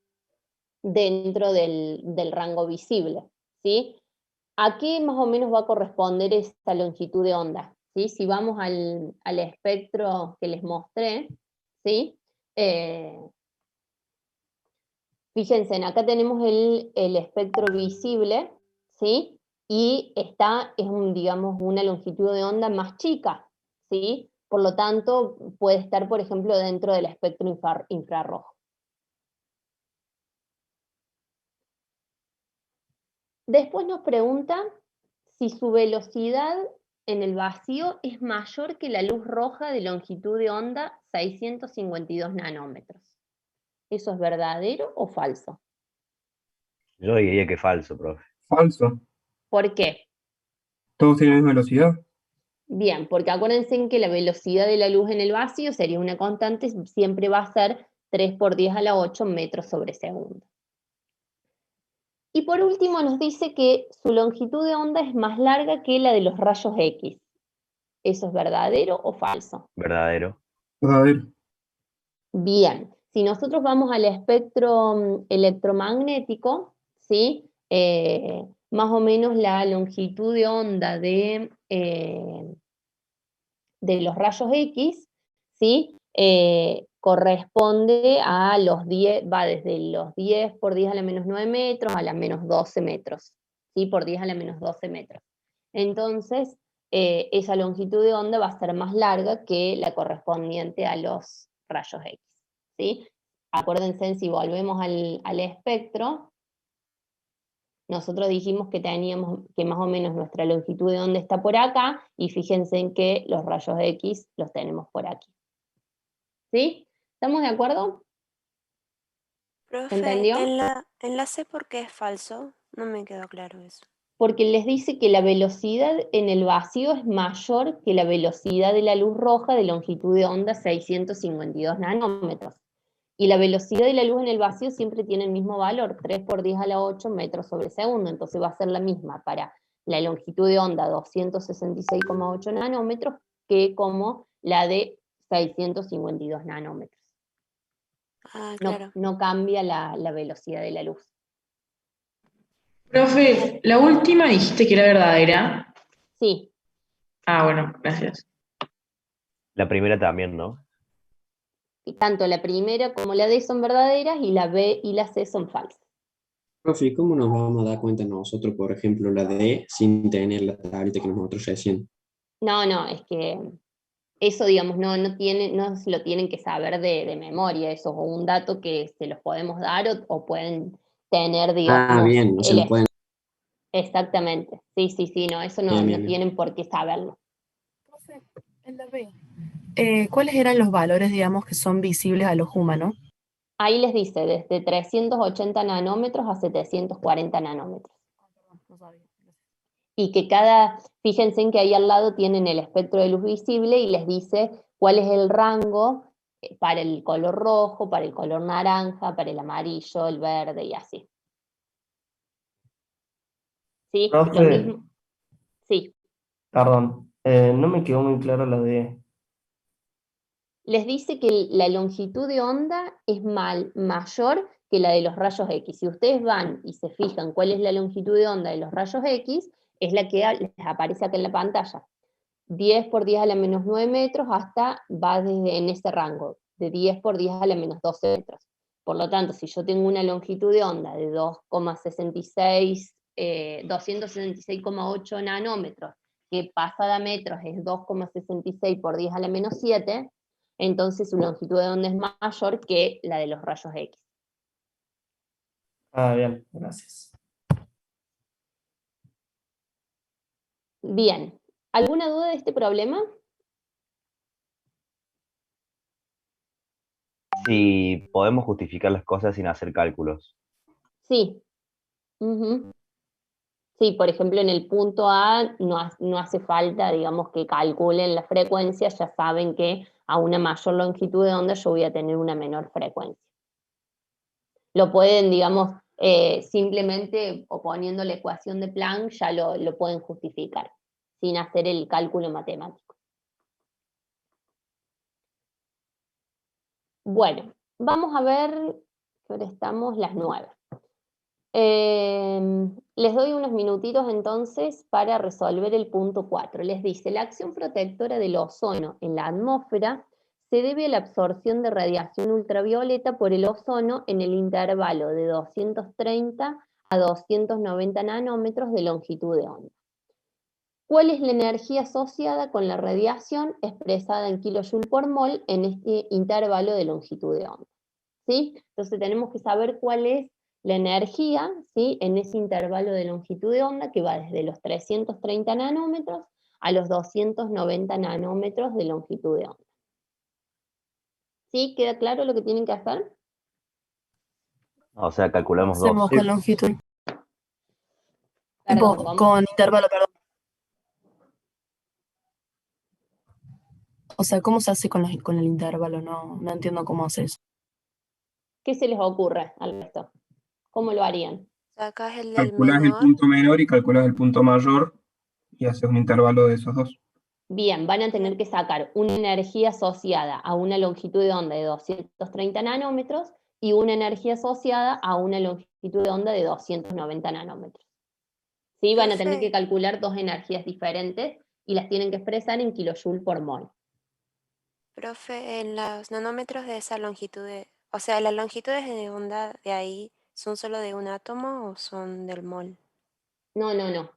dentro del rango visible, ¿sí? ¿A qué más o menos va a corresponder esta longitud de onda? ¿Sí? Si vamos al espectro que les mostré, ¿sí? Fíjense, acá tenemos el espectro visible, ¿sí? Y digamos, una longitud de onda más chica, ¿sí? Por lo tanto, puede estar, por ejemplo, dentro del espectro infrarrojo. Después nos pregunta si su velocidad en el vacío es mayor que la luz roja de longitud de onda 652 nanómetros. ¿Eso es verdadero o falso? Yo diría que falso, profe. Falso. ¿Por qué? Todos tienen la misma velocidad. Bien, porque acuérdense en que la velocidad de la luz en el vacío sería una constante, siempre va a ser 3 por 10 a la 8 metros sobre segundo. Y por último nos dice que su longitud de onda es más larga que la de los rayos X. ¿Eso es verdadero o falso? Verdadero. A ver. Bien, si nosotros vamos al espectro electromagnético, ¿sí? Más o menos la longitud de onda de los rayos X, ¿sí? Corresponde a los 10, va desde los 10 por 10 a la menos 9 metros a la menos 12 metros, ¿sí? Por 10 a la menos 12 metros. Entonces, esa longitud de onda va a ser más larga que la correspondiente a los rayos X, ¿sí? Acuérdense, si volvemos al espectro, nosotros dijimos que teníamos que más o menos nuestra longitud de onda está por acá, y fíjense en que los rayos X los tenemos por aquí. ¿Sí? ¿Estamos de acuerdo? ¿Se Profe, entendió? en la C, ¿por qué es falso? No me quedó claro eso. Porque les dice que la velocidad en el vacío es mayor que la velocidad de la luz roja de longitud de onda 652 nanómetros. Y la velocidad de la luz en el vacío siempre tiene el mismo valor, 3 por 10 a la 8 metros sobre segundo, entonces va a ser la misma para la longitud de onda 266,8 nanómetros que como la de 652 nanómetros. Ah, claro. No cambia la velocidad de la luz. Profe, la última dijiste que era verdadera. Sí. Ah, bueno, gracias. La primera también, ¿no? Y tanto la primera como la D son verdaderas y la B y la C son falsas. Profe, ¿y cómo nos vamos a dar cuenta nosotros, por ejemplo, la D sin tener la tablita que nosotros recién? No, no, es que eso, digamos, no se lo tienen que saber de memoria, eso es un dato que se los podemos dar o pueden tener, Ah, digamos, bien, no se lo pueden. exactamente. Sí, sí, sí, no, eso no, Bien, no bien, bien. tienen por qué saberlo. Profe, en la B. ¿Cuáles eran los valores, digamos, que son visibles al ojo humano? Ahí les dice, desde 380 nanómetros a 740 nanómetros. No sabía. Y que fíjense en que ahí al lado tienen el espectro de luz visible y les dice cuál es el rango para el color rojo, para el color naranja, para el amarillo, el verde y así. ¿Sí? Lo Profe, mismo. Sí. perdón, no me quedó muy claro la de... Les dice que la longitud de onda es mayor que la de los rayos X. Si ustedes van y se fijan cuál es la longitud de onda de los rayos X, es la que les aparece acá en la pantalla. 10 por 10 a la menos 9 metros va desde en ese rango, de 10 por 10 a la menos 12 metros. Por lo tanto, si yo tengo una longitud de onda de 2,66, 266,8 nanómetros, que pasada a metros es 2,66 por 10 a la menos 7, entonces su longitud de onda es mayor que la de los rayos X. Ah, bien, gracias. Bien, ¿alguna duda de este problema? Si podemos justificar las cosas sin hacer cálculos. Sí. Ujú. Sí, por ejemplo, en el punto A no hace falta, digamos, que calculen la frecuencia, ya saben que a una mayor longitud de onda yo voy a tener una menor frecuencia. Lo pueden, digamos, simplemente o poniendo la ecuación de Planck ya lo pueden justificar, sin hacer el cálculo matemático. Bueno, vamos a ver, que ahora estamos las 9. Les doy unos minutitos entonces para resolver el punto 4. Les dice, la acción protectora del ozono en la atmósfera se debe a la absorción de radiación ultravioleta por el ozono en el intervalo de 230 a 290 nanómetros de longitud de onda. ¿Cuál es la energía asociada con la radiación expresada en kilojoule por mol en este intervalo de longitud de onda? ¿Sí? Entonces tenemos que saber cuál es la energía, ¿sí?, en ese intervalo de longitud de onda que va desde los 330 nanómetros a los 290 nanómetros de longitud de onda. ¿Sí? ¿Queda claro lo que tienen que hacer? O sea, calculamos Hacemos dos. con longitud. Perdón, Tipo, ¿cómo? con intervalo, perdón. O sea, ¿cómo se hace con el intervalo? No entiendo cómo hace eso. ¿Qué se les ocurre al resto? ¿Cómo lo harían? Sacas el del Calculás el menor. punto menor y calculás el punto mayor y haces un intervalo de esos dos. Bien, van a tener que sacar una energía asociada a una longitud de onda de 230 nanómetros y una energía asociada a una longitud de onda de 290 nanómetros. ¿Sí? Van a tener que Profe, calcular dos energías diferentes y las tienen que expresar en kilojoule por mol. profe, en los nanómetros de esa longitud o sea, las longitudes de onda de ahí, ¿son solo de un átomo o son del mol? No, no, no.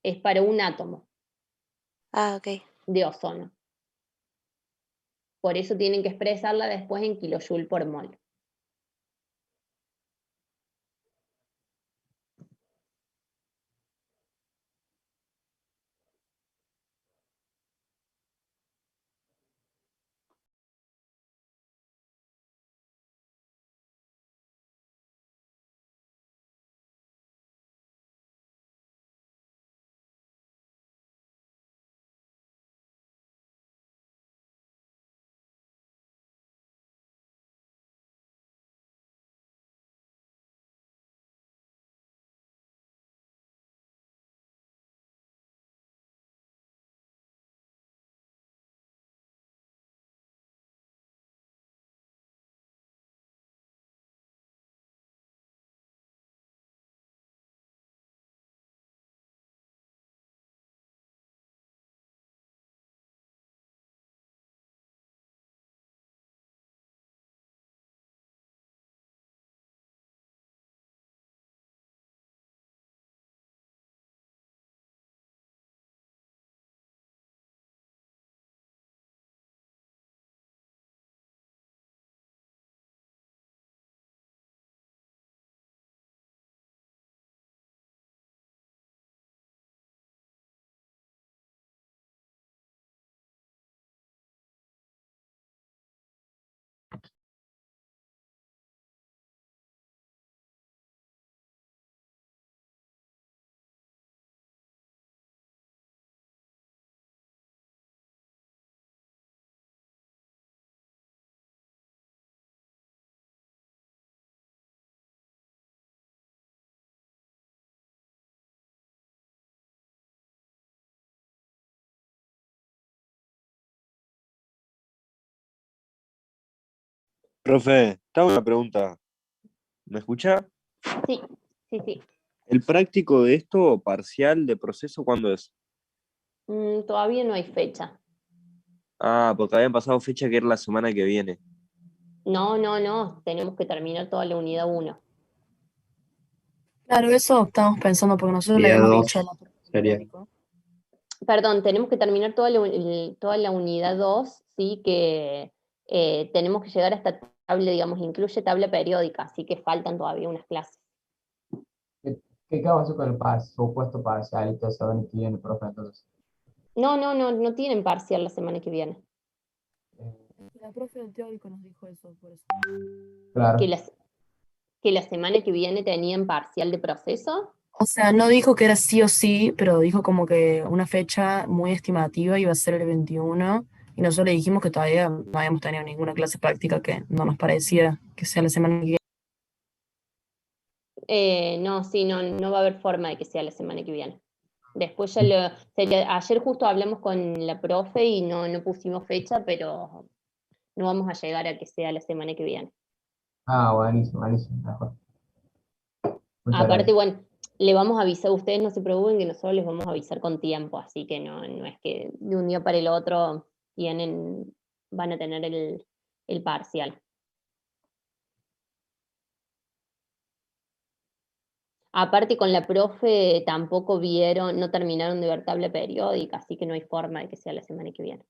Es para un átomo Ah, ok. de ozono. Por eso tienen que expresarla después en kilojoule por mol. Profe, te hago una pregunta. ¿Me escucha? Sí, sí, sí. ¿El práctico de esto, parcial de proceso, cuándo es? Todavía no hay fecha. Ah, porque habían pasado fecha que era la semana que viene. No, no, no. Tenemos que terminar toda la unidad 1. Claro, eso estábamos pensando porque nosotros le Día habíamos dicho a 2 la profe sería. teórico. Perdón, tenemos que terminar toda la unidad 2, sí, que tenemos que llegar a esta tabla, digamos, incluye tabla periódica, así que faltan todavía unas clases. ¿Qué pasó con el supuesto parcial y todo eso que tiene, profe? Entonces, No, no, no, no tienen parcial la semana que viene. La profe del teórico nos dijo eso, por eso. Que claro. que la semana que viene tenían parcial de proceso. O sea, no dijo que era sí o sí, pero dijo como que una fecha muy estimativa iba a ser el 21, y nosotros le dijimos que todavía no habíamos tenido ninguna clase práctica que no nos pareciera que sea la semana que viene. No, sí, no, no va a haber forma de que sea la semana que viene. Después ayer justo hablamos con la profe y no pusimos fecha, pero no vamos a llegar a que sea la semana que viene. Ah, buenísimo, buenísimo, mejor. Muchas Aparte, gracias. bueno, le vamos a avisar, ustedes no se preocupen que nosotros les vamos a avisar con tiempo, así que no es que de un día para el otro van a tener el parcial. Aparte con la profe tampoco no terminaron de ver tabla periódica, así que no hay forma de que sea la semana que viene.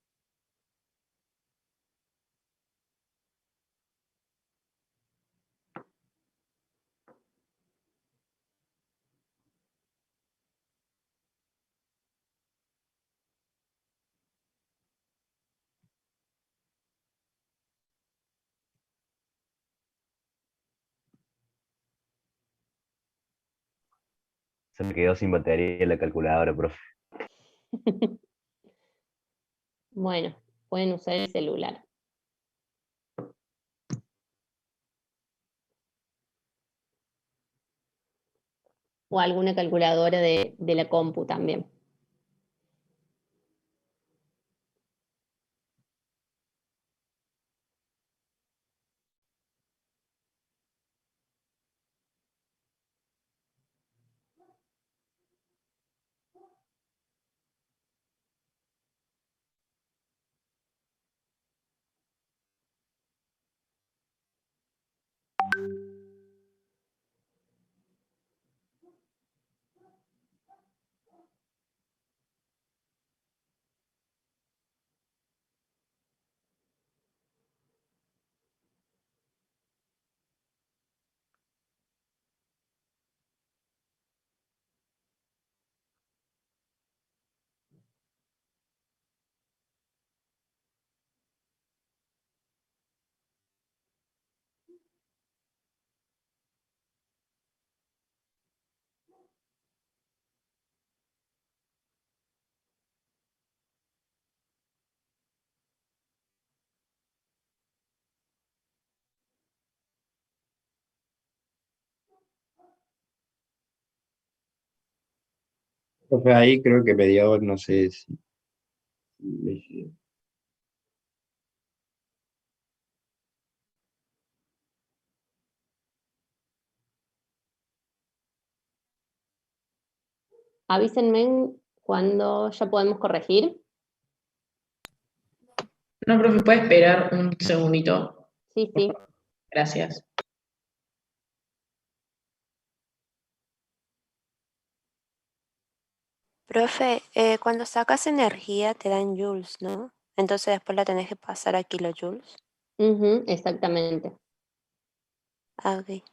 Se me quedó sin batería la calculadora, profe. Bueno, pueden usar el celular. O alguna calculadora de la compu también. Profe, ahí creo que me dio, no sé si Avísenme cuando ya podemos corregir. No, profe, ¿puede esperar un segundito? Sí, sí. Gracias. Profe, cuando sacas energía te dan joules, ¿no? Entonces después la tenés que pasar a kilojoules. Ujú, exactamente. Ah, ok.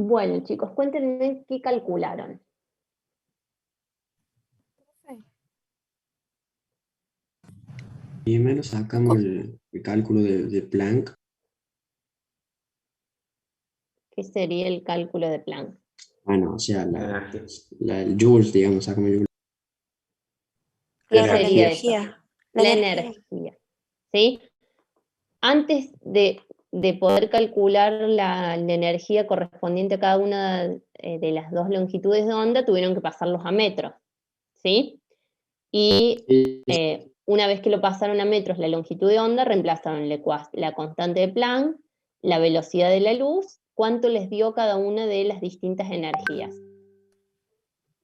Bueno, chicos, cuéntenme qué calcularon. Primero sacamos el cálculo de Planck. ¿Qué sería el cálculo de Planck? Bueno, o sea, el Joules, digamos, sacamos el Joules. ¿Qué Claro, la sería eso? energía. La energía. ¿Sí? Antes de poder calcular la energía correspondiente a cada una de las dos longitudes de onda, tuvieron que pasarlos a metros. ¿Sí? Y una vez que lo pasaron a metros la longitud de onda, reemplazaron la constante de Planck, la velocidad de la luz, cuánto les dio cada una de las distintas energías.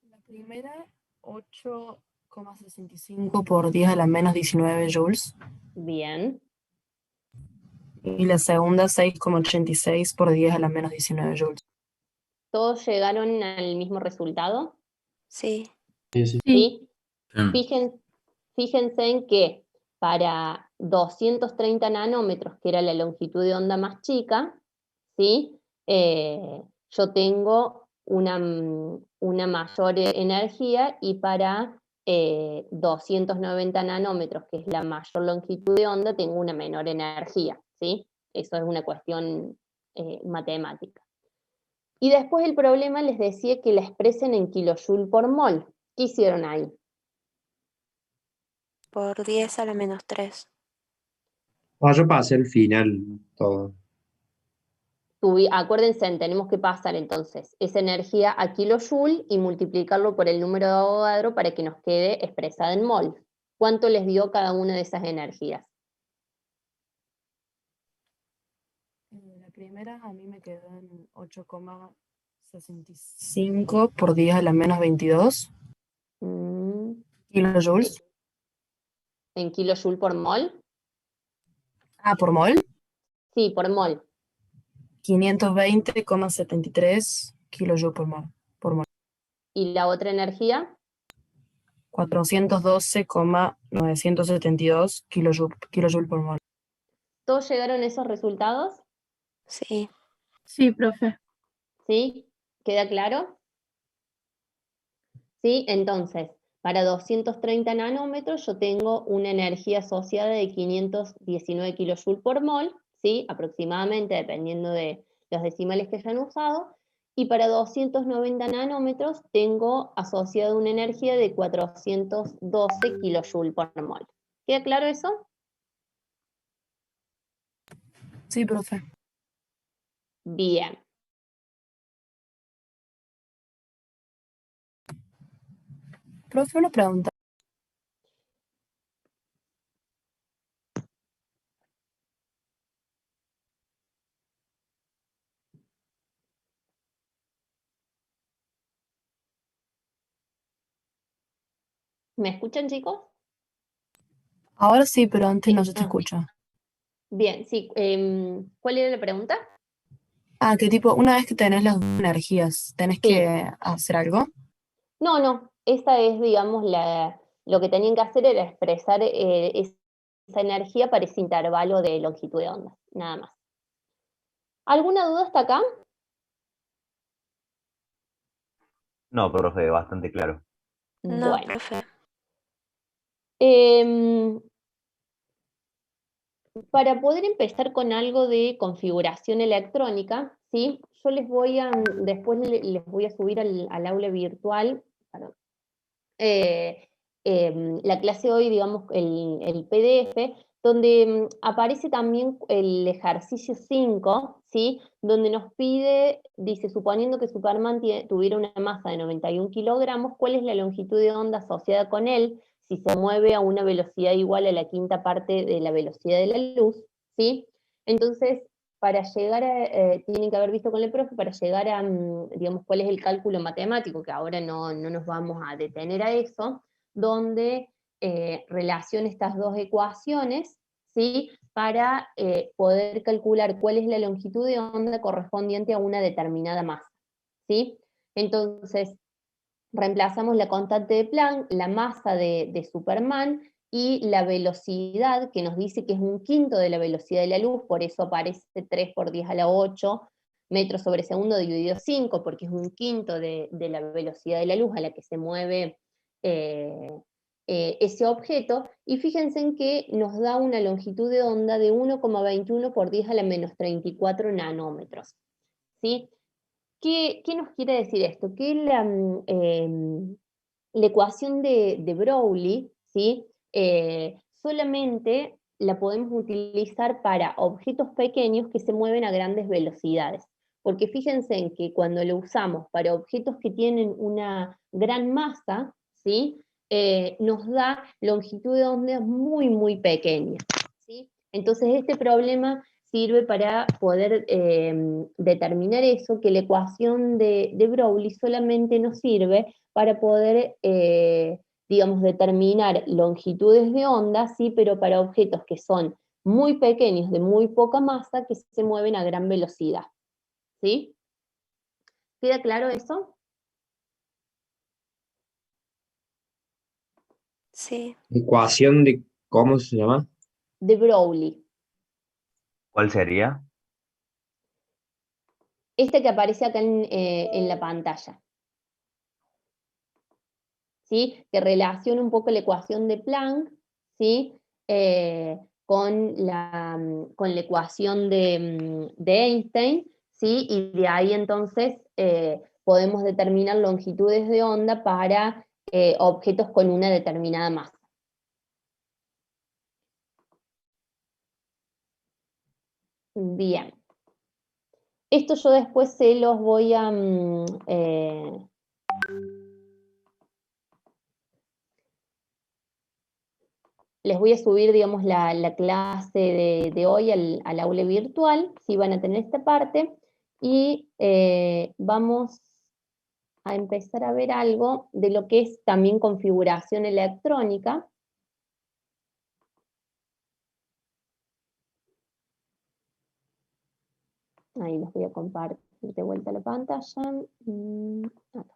La primera, 8,65 por 10 a la menos 19 joules. Bien. Y la segunda, 6,86 por 10 a la menos 19 joules. ¿Todos llegaron al mismo resultado? Sí. ¿Sí? Fíjense en que para 230 nanómetros, que era la longitud de onda más chica, ¿sí? Yo tengo una mayor energía, y para 290 nanómetros, que es la mayor longitud de onda, tengo una menor energía, ¿sí? Eso es una cuestión matemática. Y después el problema les decía que la expresen en kilojoule por mol. ¿Qué hicieron ahí? Por 10 a la menos 3. Yo pasé el final todo. Acuérdense, tenemos que pasar entonces esa energía a kilojoule y multiplicarlo por el número de Avogadro para que nos quede expresada en mol. ¿Cuánto les dio cada una de esas energías? La primera a mí me quedó en 8,65 por 10 a la menos 22 kilojoules. ¿En kilojoule por mol? Ah, ¿por mol? Sí, por mol. 520,73 kilojoules por mol. ¿Y la otra energía? 412,972 kilojoules por mol. ¿Todos llegaron a esos resultados? Sí. Sí, profe. ¿Sí? ¿Queda claro? ¿Sí? Entonces, para 230 nanómetros yo tengo una energía asociada de 519 kilojoules por mol, ¿sí? Aproximadamente, dependiendo de los decimales que hayan usado. Y para 290 nanómetros tengo asociada una energía de 412 kilojoules por mol. ¿Queda claro eso? Sí, profe. Bien. Profe, una pregunta. ¿Me escuchan, chicos? Ahora sí, pero antes no se te escucha. Bien, sí. ¿Cuál era la pregunta? Ah, que tipo, una vez que tenés las dos energías, ¿tenés que hacer algo? No. Esta es, digamos, lo que tenían que hacer era expresar esa energía para ese intervalo de longitud de onda, nada más. ¿Alguna duda hasta acá? No, profe, bastante claro. No, Bueno. profe. Para poder empezar con algo de configuración electrónica, ¿sí? Yo después les voy a subir al aula virtual, la clase hoy, digamos, el PDF, donde aparece también el ejercicio 5, ¿sí? Donde nos pide, dice, suponiendo que Superman tuviera una masa de 91 kilogramos, ¿cuál es la longitud de onda asociada con él si se mueve a una velocidad igual a la quinta parte de la velocidad de la luz? ¿Sí? Entonces, para llegar tienen que haber visto con el profe, para llegar a, digamos, cuál es el cálculo matemático, que ahora no nos vamos a detener a eso, donde relaciona estas dos ecuaciones, ¿sí? Para poder calcular cuál es la longitud de onda correspondiente a una determinada masa, ¿sí? Entonces, reemplazamos la constante de Planck, la masa de Superman, y la velocidad, que nos dice que es 1/5 de la velocidad de la luz, por eso aparece 3 por 10 a la 8, metros sobre segundo dividido 5, porque es un quinto de la velocidad de la luz a la que se mueve ese objeto, y fíjense en que nos da una longitud de onda de 1,21 por 10 a la menos 34 nanómetros. ¿Sí? ¿Qué nos quiere decir esto? Que la ecuación de Broglie, ¿sí? Solamente la podemos utilizar para objetos pequeños que se mueven a grandes velocidades. Porque fíjense en que cuando lo usamos para objetos que tienen una gran masa, ¿sí? Nos da longitud de ondas muy, muy pequeñas, ¿sí? Entonces este problema sirve para poder determinar eso, que la ecuación de Broglie solamente nos sirve para poder, digamos, determinar longitudes de onda, ¿sí? Pero para objetos que son muy pequeños, de muy poca masa, que se mueven a gran velocidad. ¿Sí? ¿Queda claro eso? Sí. Ecuación de, ¿cómo se llama? De Broglie. ¿Cuál sería? Este que aparece acá en la pantalla. ¿Sí? Que relaciona un poco la ecuación de Planck, ¿sí? Con la ecuación de Einstein, ¿sí? Y de ahí entonces podemos determinar longitudes de onda para objetos con una determinada masa. Bien. Esto yo después se los voy a... les voy a subir, digamos, la clase de hoy al aula virtual, si van a tener esta parte, y vamos a empezar a ver algo de lo que es también configuración electrónica. Ahí les voy a compartir de vuelta la pantalla. Acá.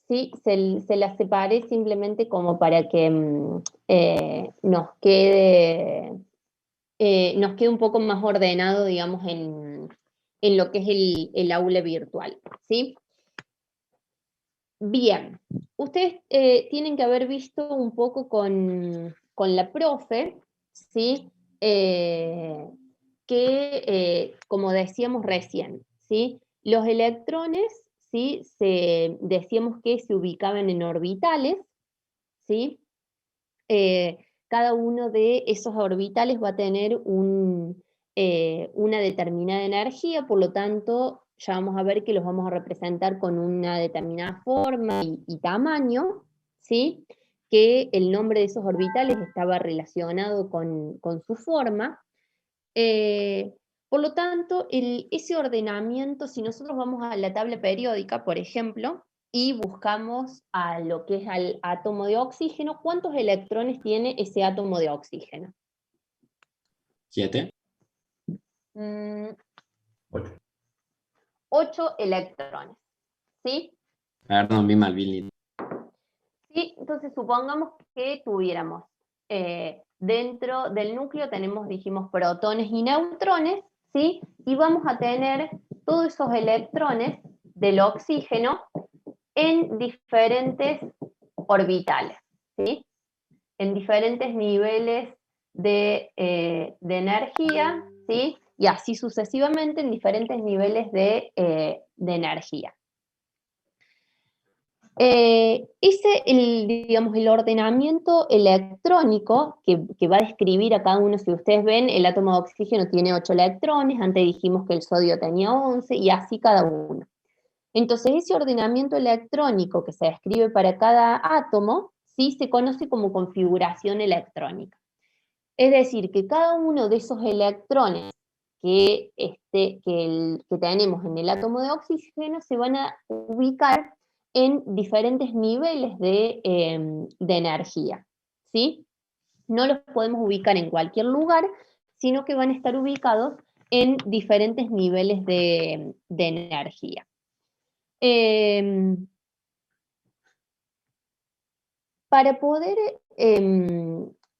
Sí, se las separé simplemente como para que nos quede un poco más ordenado, digamos, en lo que es el aula virtual, ¿sí? Bien, ustedes tienen que haber visto un poco con la profe, ¿sí? Que, como decíamos recién, ¿sí? Los electrones, ¿sí? Decíamos que se ubicaban en orbitales, ¿sí? Cada uno de esos orbitales va a tener una determinada energía, por lo tanto, ya vamos a ver que los vamos a representar con una determinada forma y tamaño, ¿sí? Que el nombre de esos orbitales estaba relacionado con su forma. Por lo tanto, ese ordenamiento, si nosotros vamos a la tabla periódica, por ejemplo, y buscamos a lo que es al átomo de oxígeno, ¿cuántos electrones tiene ese átomo de oxígeno? 7. 8 electrones, ¿sí? Perdón, vi mal, Billy. Sí, entonces supongamos que tuviéramos dentro del núcleo tenemos, dijimos, protones y neutrones, ¿sí? Y vamos a tener todos esos electrones del oxígeno en diferentes orbitales, ¿sí? En diferentes niveles de energía, ¿sí? Y así sucesivamente en diferentes niveles de energía. Digamos, el ordenamiento electrónico que va a describir a cada uno, si ustedes ven, el átomo de oxígeno tiene 8 electrones, antes dijimos que el sodio tenía 11, y así cada uno. Entonces, ese ordenamiento electrónico que se describe para cada átomo, sí se conoce como configuración electrónica. Es decir, que cada uno de esos electrones que tenemos en el átomo de oxígeno se van a ubicar en diferentes niveles de energía, ¿sí? No los podemos ubicar en cualquier lugar, sino que van a estar ubicados en diferentes niveles de energía. para poder,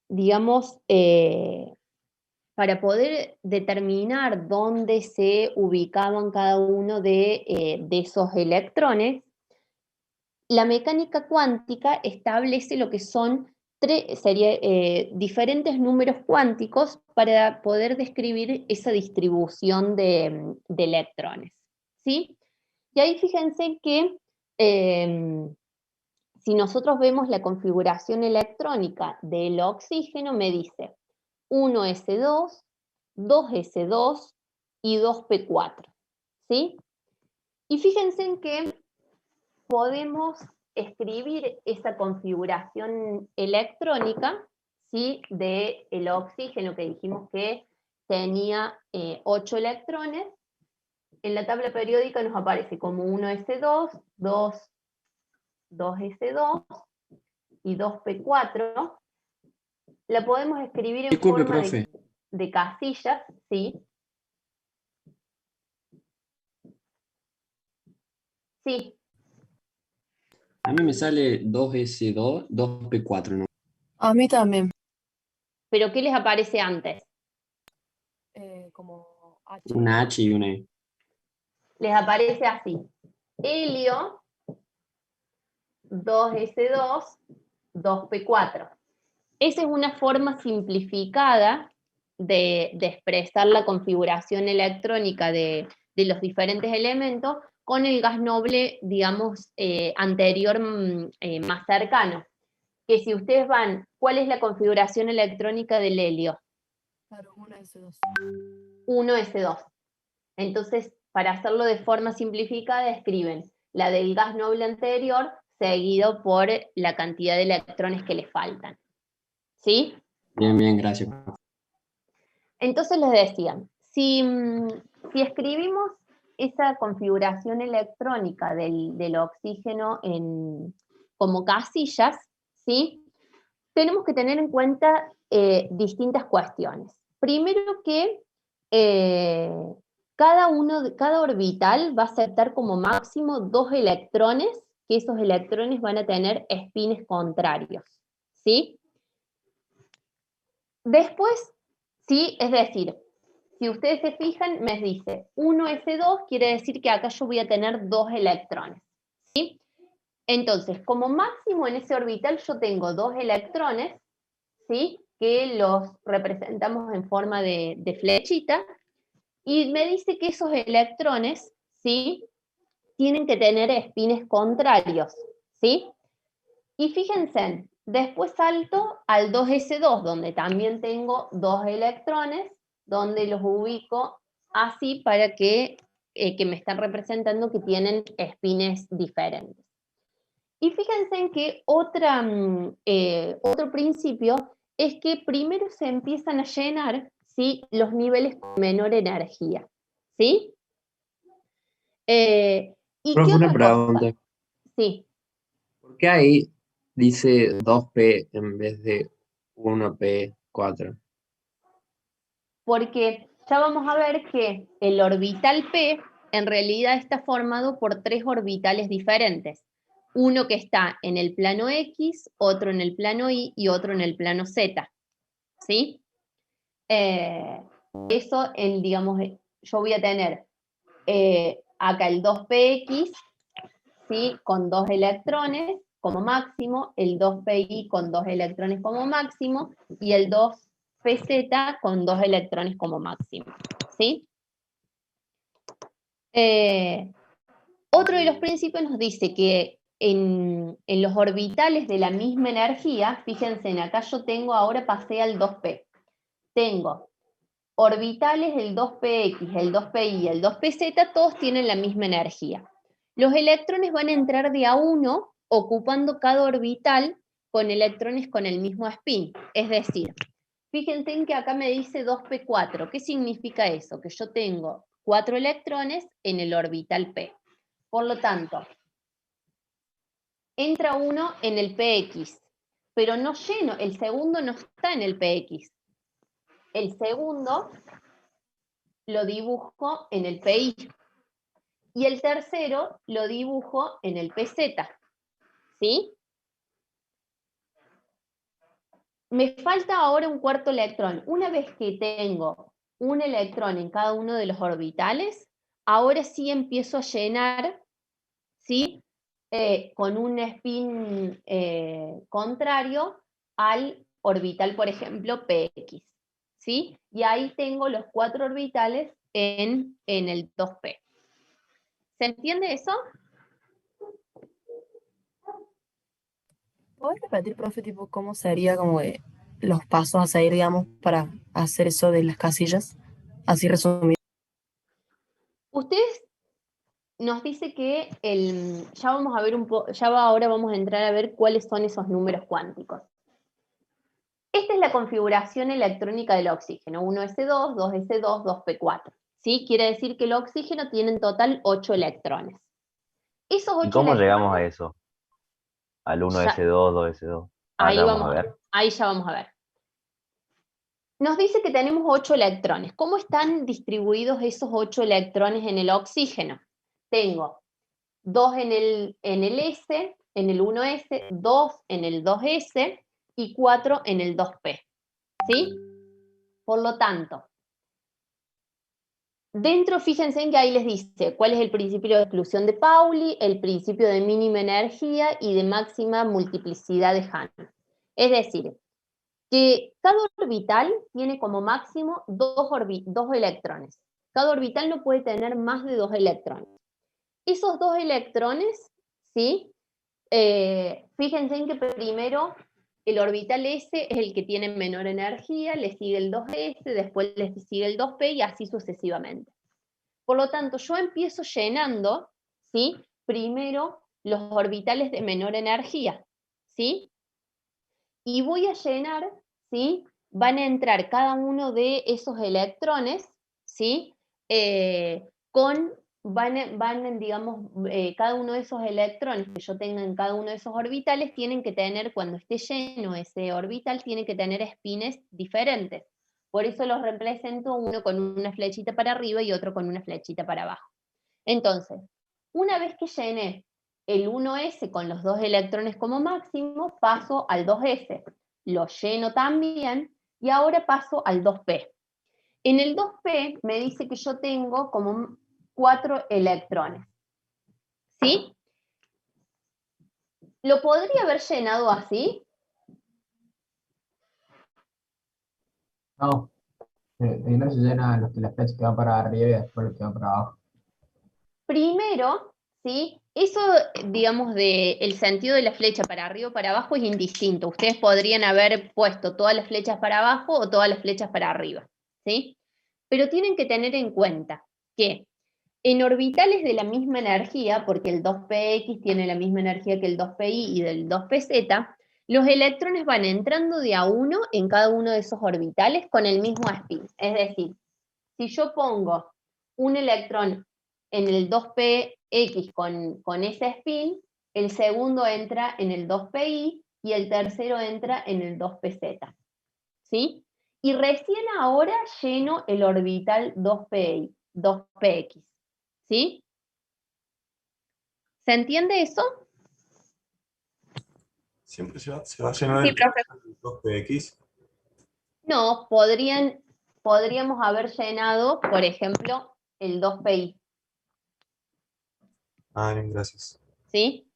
digamos, para poder determinar dónde se ubicaban cada uno de esos electrones, la mecánica cuántica establece lo que son diferentes números cuánticos para poder describir esa distribución de electrones, ¿sí? Y ahí fíjense que si nosotros vemos la configuración electrónica del oxígeno, me dice 1s2, 2s2 y 2p4, ¿sí? Y fíjense en que podemos escribir esa configuración electrónica, ¿sí? Del oxígeno que dijimos que tenía 8 electrones. En la tabla periódica nos aparece como 1s2, 2s2 y 2p4. La podemos escribir en Disculpe, forma profe. de casillas, ¿sí? Sí. A mí me sale 2S2, 2P4, ¿no? A mí también. ¿Pero qué les aparece antes? Como H. Una H y una E. Les aparece así. Helio, 2s2, 2p4. Esa es una forma simplificada de expresar la configuración electrónica de los diferentes elementos con el gas noble, digamos, anterior más cercano. Que si ustedes van, ¿cuál es la configuración electrónica del helio? Claro, 1s2. 1s2. Entonces, para hacerlo de forma simplificada, escriben la del gas noble anterior seguido por la cantidad de electrones que le faltan. ¿Sí? Bien, bien, gracias. Entonces les decía, si escribimos esa configuración electrónica del oxígeno como casillas, ¿sí? Tenemos que tener en cuenta distintas cuestiones. Primero que cada orbital va a aceptar como máximo 2 electrones, que esos electrones van a tener espines contrarios, ¿sí? Después, sí, es decir, si ustedes se fijan, me dice 1s2, quiere decir que acá yo voy a tener 2 electrones, ¿sí? Entonces, como máximo en ese orbital yo tengo 2 electrones, ¿sí? Que los representamos en forma de flechita, y me dice que esos electrones, ¿sí? Tienen que tener espines contrarios, ¿sí? Y fíjense, después salto al 2s2, donde también tengo 2 electrones, donde los ubico así para que me están representando que tienen espines diferentes. Y fíjense en que otro principio es que primero se empiezan a llenar, ¿sí? Los niveles con menor energía, ¿sí? ¿Y qué Profe, una otra cosa? pregunta. Sí. ¿Por qué ahí dice 2P en vez de 1P4? Porque ya vamos a ver que el orbital P en realidad está formado por 3 orbitales diferentes. Uno que está en el plano X, otro en el plano Y y otro en el plano Z. ¿Sí? Eso, digamos, yo voy a tener acá el 2px, ¿sí? Con 2 electrones como máximo, el 2pi con 2 electrones como máximo, y el 2pz con 2 electrones como máximo, ¿sí? Otro de los principios nos dice que en los orbitales de la misma energía, fíjense, acá yo tengo, ahora pasé al 2p, tengo orbitales, el 2px, el 2pi y el 2pz, todos tienen la misma energía. Los electrones van a entrar de a uno, ocupando cada orbital con electrones con el mismo spin. Es decir, fíjense en que acá me dice 2p4. ¿Qué significa eso? Que yo tengo 4 electrones en el orbital p. Por lo tanto, entra uno en el px, pero no lleno, el segundo no está en el px. El segundo lo dibujo en el PI. Y el tercero lo dibujo en el PZ. ¿Sí? Me falta ahora un cuarto electrón. Una vez que tengo un electrón en cada uno de los orbitales, ahora sí empiezo a llenar, ¿sí? Con un spin contrario al orbital, por ejemplo, px, ¿sí? Y ahí tengo los 4 orbitales en el 2p. ¿Se entiende eso? ¿Puedes repetir, profe, tipo, cómo sería como los pasos a seguir, digamos, para hacer eso de las casillas? Así resumido. Ustedes nos dice que ya vamos a ver ahora vamos a entrar a ver cuáles son esos números cuánticos. Esta es la configuración electrónica del oxígeno, 1s2, 2s2, 2p4. ¿Sí? Quiere decir que el oxígeno tiene en total 8 electrones. Esos 8 ¿Y cómo llegamos a electrones, eso? Al Ya. 1s2, 2s2. ahí Ya vamos a ver. ahí ya vamos a ver. Nos dice que tenemos 8 electrones. ¿Cómo están distribuidos esos 8 electrones en el oxígeno? Tengo 2 en el S, en el 1S, 2 en el 2S y 4 en el 2P. ¿Sí? Por lo tanto, dentro, fíjense en que ahí les dice cuál es el principio de exclusión de Pauli, el principio de mínima energía y de máxima multiplicidad de Hahn. Es decir, que cada orbital tiene como máximo 2 electrones. Cada orbital no puede tener más de 2 electrones. Esos 2 electrones, ¿sí? Fíjense en que primero el orbital S es el que tiene menor energía, le sigue el 2S, después le sigue el 2P y así sucesivamente. Por lo tanto, yo empiezo llenando, ¿sí? Primero los orbitales de menor energía, ¿sí? Y voy a llenar, ¿sí? Van a entrar cada uno de esos electrones, ¿sí? Digamos, cada uno de esos electrones que yo tenga en cada uno de esos orbitales tienen que tener, cuando esté lleno ese orbital, tiene que tener spines diferentes. Por eso los represento uno con una flechita para arriba y otro con una flechita para abajo. Entonces, una vez que llené el 1s con los 2 electrones como máximo, paso al 2s. Lo lleno también y ahora paso al 2p. En el 2p me dice que yo tengo como 4 electrones. ¿Sí? ¿Lo podría haber llenado así? No, primero se llenan las flechas que van para arriba y después los que van para abajo. Primero, ¿sí? Eso, digamos, el sentido de la flecha para arriba o para abajo es indistinto. Ustedes podrían haber puesto todas las flechas para abajo o todas las flechas para arriba, ¿sí? Pero tienen que tener en cuenta que en orbitales de la misma energía, porque el 2px tiene la misma energía que el 2pi y del 2pz, los electrones van entrando de a uno en cada uno de esos orbitales con el mismo spin. Es decir, si yo pongo un electrón en el 2px con ese spin, el segundo entra en el 2pi y el tercero entra en el 2pz. ¿Sí? Y recién ahora lleno el orbital 2px. ¿Sí? ¿Se entiende eso? Siempre se va a llenar Sí, el profe. 2px. No, podríamos haber llenado, por ejemplo, el 2pi. Ah, bien, gracias. ¿Sí?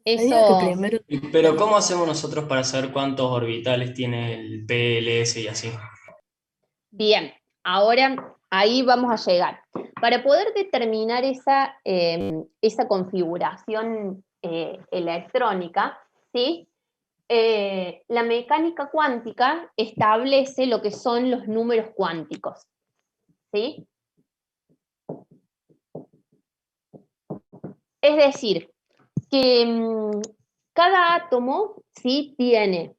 Sería que Eso. primero Pero ¿cómo hacemos nosotros para saber cuántos orbitales tiene el PLS y así? Bien, ahora ahí vamos a llegar. Para poder determinar esa configuración electrónica, ¿sí? La mecánica cuántica establece lo que son los números cuánticos. ¿Sí? Es decir, que cada átomo, ¿sí? Tiene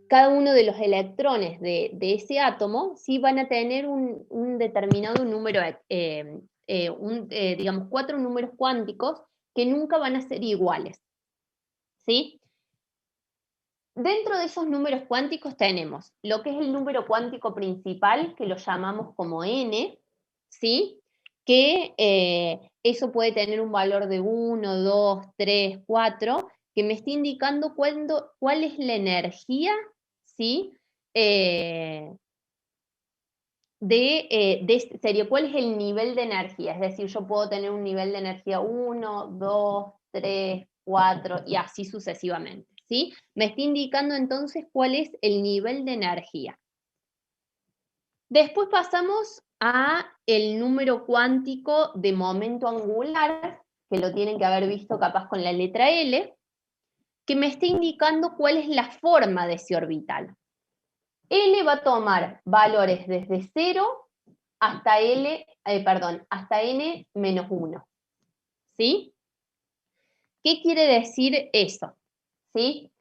cada uno de los electrones de ese átomo, ¿sí? Van a tener un determinado número, digamos, 4 números cuánticos que nunca van a ser iguales. ¿Sí? Dentro de esos números cuánticos tenemos lo que es el número cuántico principal, que lo llamamos como n, ¿sí? Que eso puede tener un valor de 1, 2, 3, 4, que me está indicando cuál es la energía ¿sí? Sería cuál es el nivel de energía, es decir, yo puedo tener un nivel de energía 1, 2, 3, 4 y así sucesivamente, ¿sí? Me está indicando entonces cuál es el nivel de energía. Después pasamos a el número cuántico de momento angular, que lo tienen que haber visto capaz con la letra L, que me está indicando cuál es la forma de ese orbital. L va a tomar valores desde 0 hasta hasta n menos 1. ¿Sí? ¿Qué quiere decir eso? ¿Sí?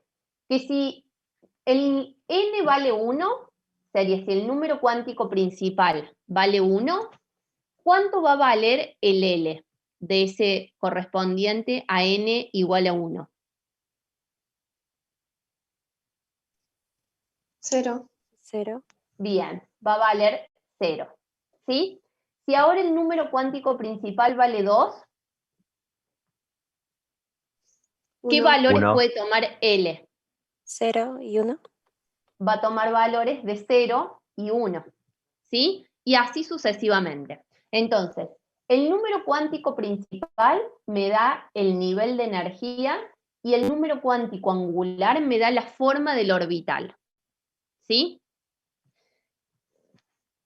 Que si el n vale 1, sería si el número cuántico principal vale 1, ¿cuánto va a valer el L de ese correspondiente a n igual a 1? 0. 0. Bien, va a valer 0. ¿Sí? Si ahora el número cuántico principal vale 2, ¿qué valores Uno. puede tomar L? 0 y 1. Va a tomar valores de 0 y 1. ¿Sí? Y así sucesivamente. Entonces, el número cuántico principal me da el nivel de energía y el número cuántico angular me da la forma del orbital. ¿Sí?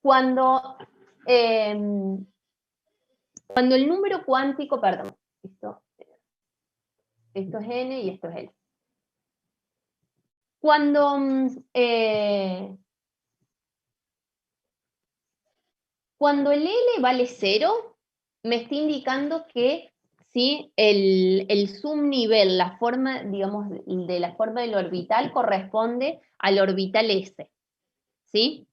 Cuando el número cuántico, perdón, esto es n y esto es L. Cuando el L vale 0, me está indicando que ¿sí? el subnivel, la forma, digamos, de la forma del orbital corresponde al orbital S. ¿Sí?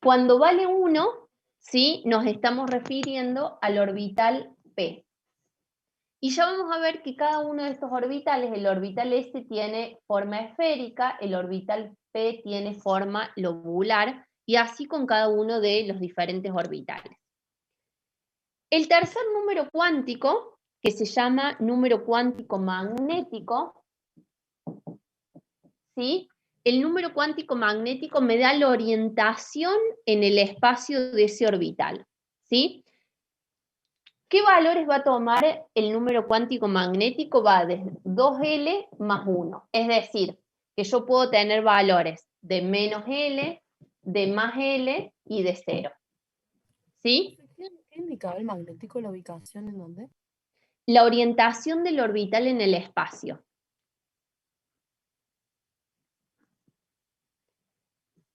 Cuando vale 1, ¿sí? Nos estamos refiriendo al orbital P. Y ya vamos a ver que cada uno de estos orbitales, el orbital S tiene forma esférica, el orbital P tiene forma lobular, y así con cada uno de los diferentes orbitales. El tercer número cuántico, que se llama número cuántico magnético, ¿sí? El número cuántico magnético me da la orientación en el espacio de ese orbital, ¿sí? ¿Qué valores va a tomar el número cuántico magnético? Va desde 2L más 1. Es decir, que yo puedo tener valores de menos L, de más L y de 0. ¿Sí? ¿Qué indicaba el magnético, la ubicación en dónde? La orientación del orbital en el espacio.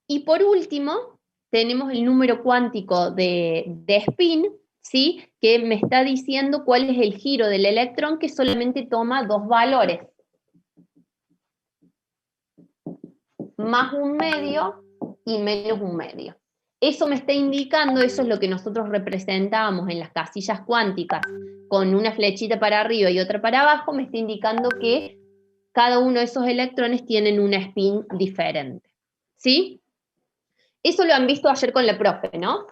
Y por último, tenemos el número cuántico de spin, ¿sí? Que me está diciendo cuál es el giro del electrón, que solamente toma 2 valores. Más 1/2 y menos 1/2. Eso me está indicando, eso es lo que nosotros representábamos en las casillas cuánticas, con una flechita para arriba y otra para abajo, me está indicando que cada uno de esos electrones tienen una spin diferente. ¿Sí? Eso lo han visto ayer con la profe, ¿no?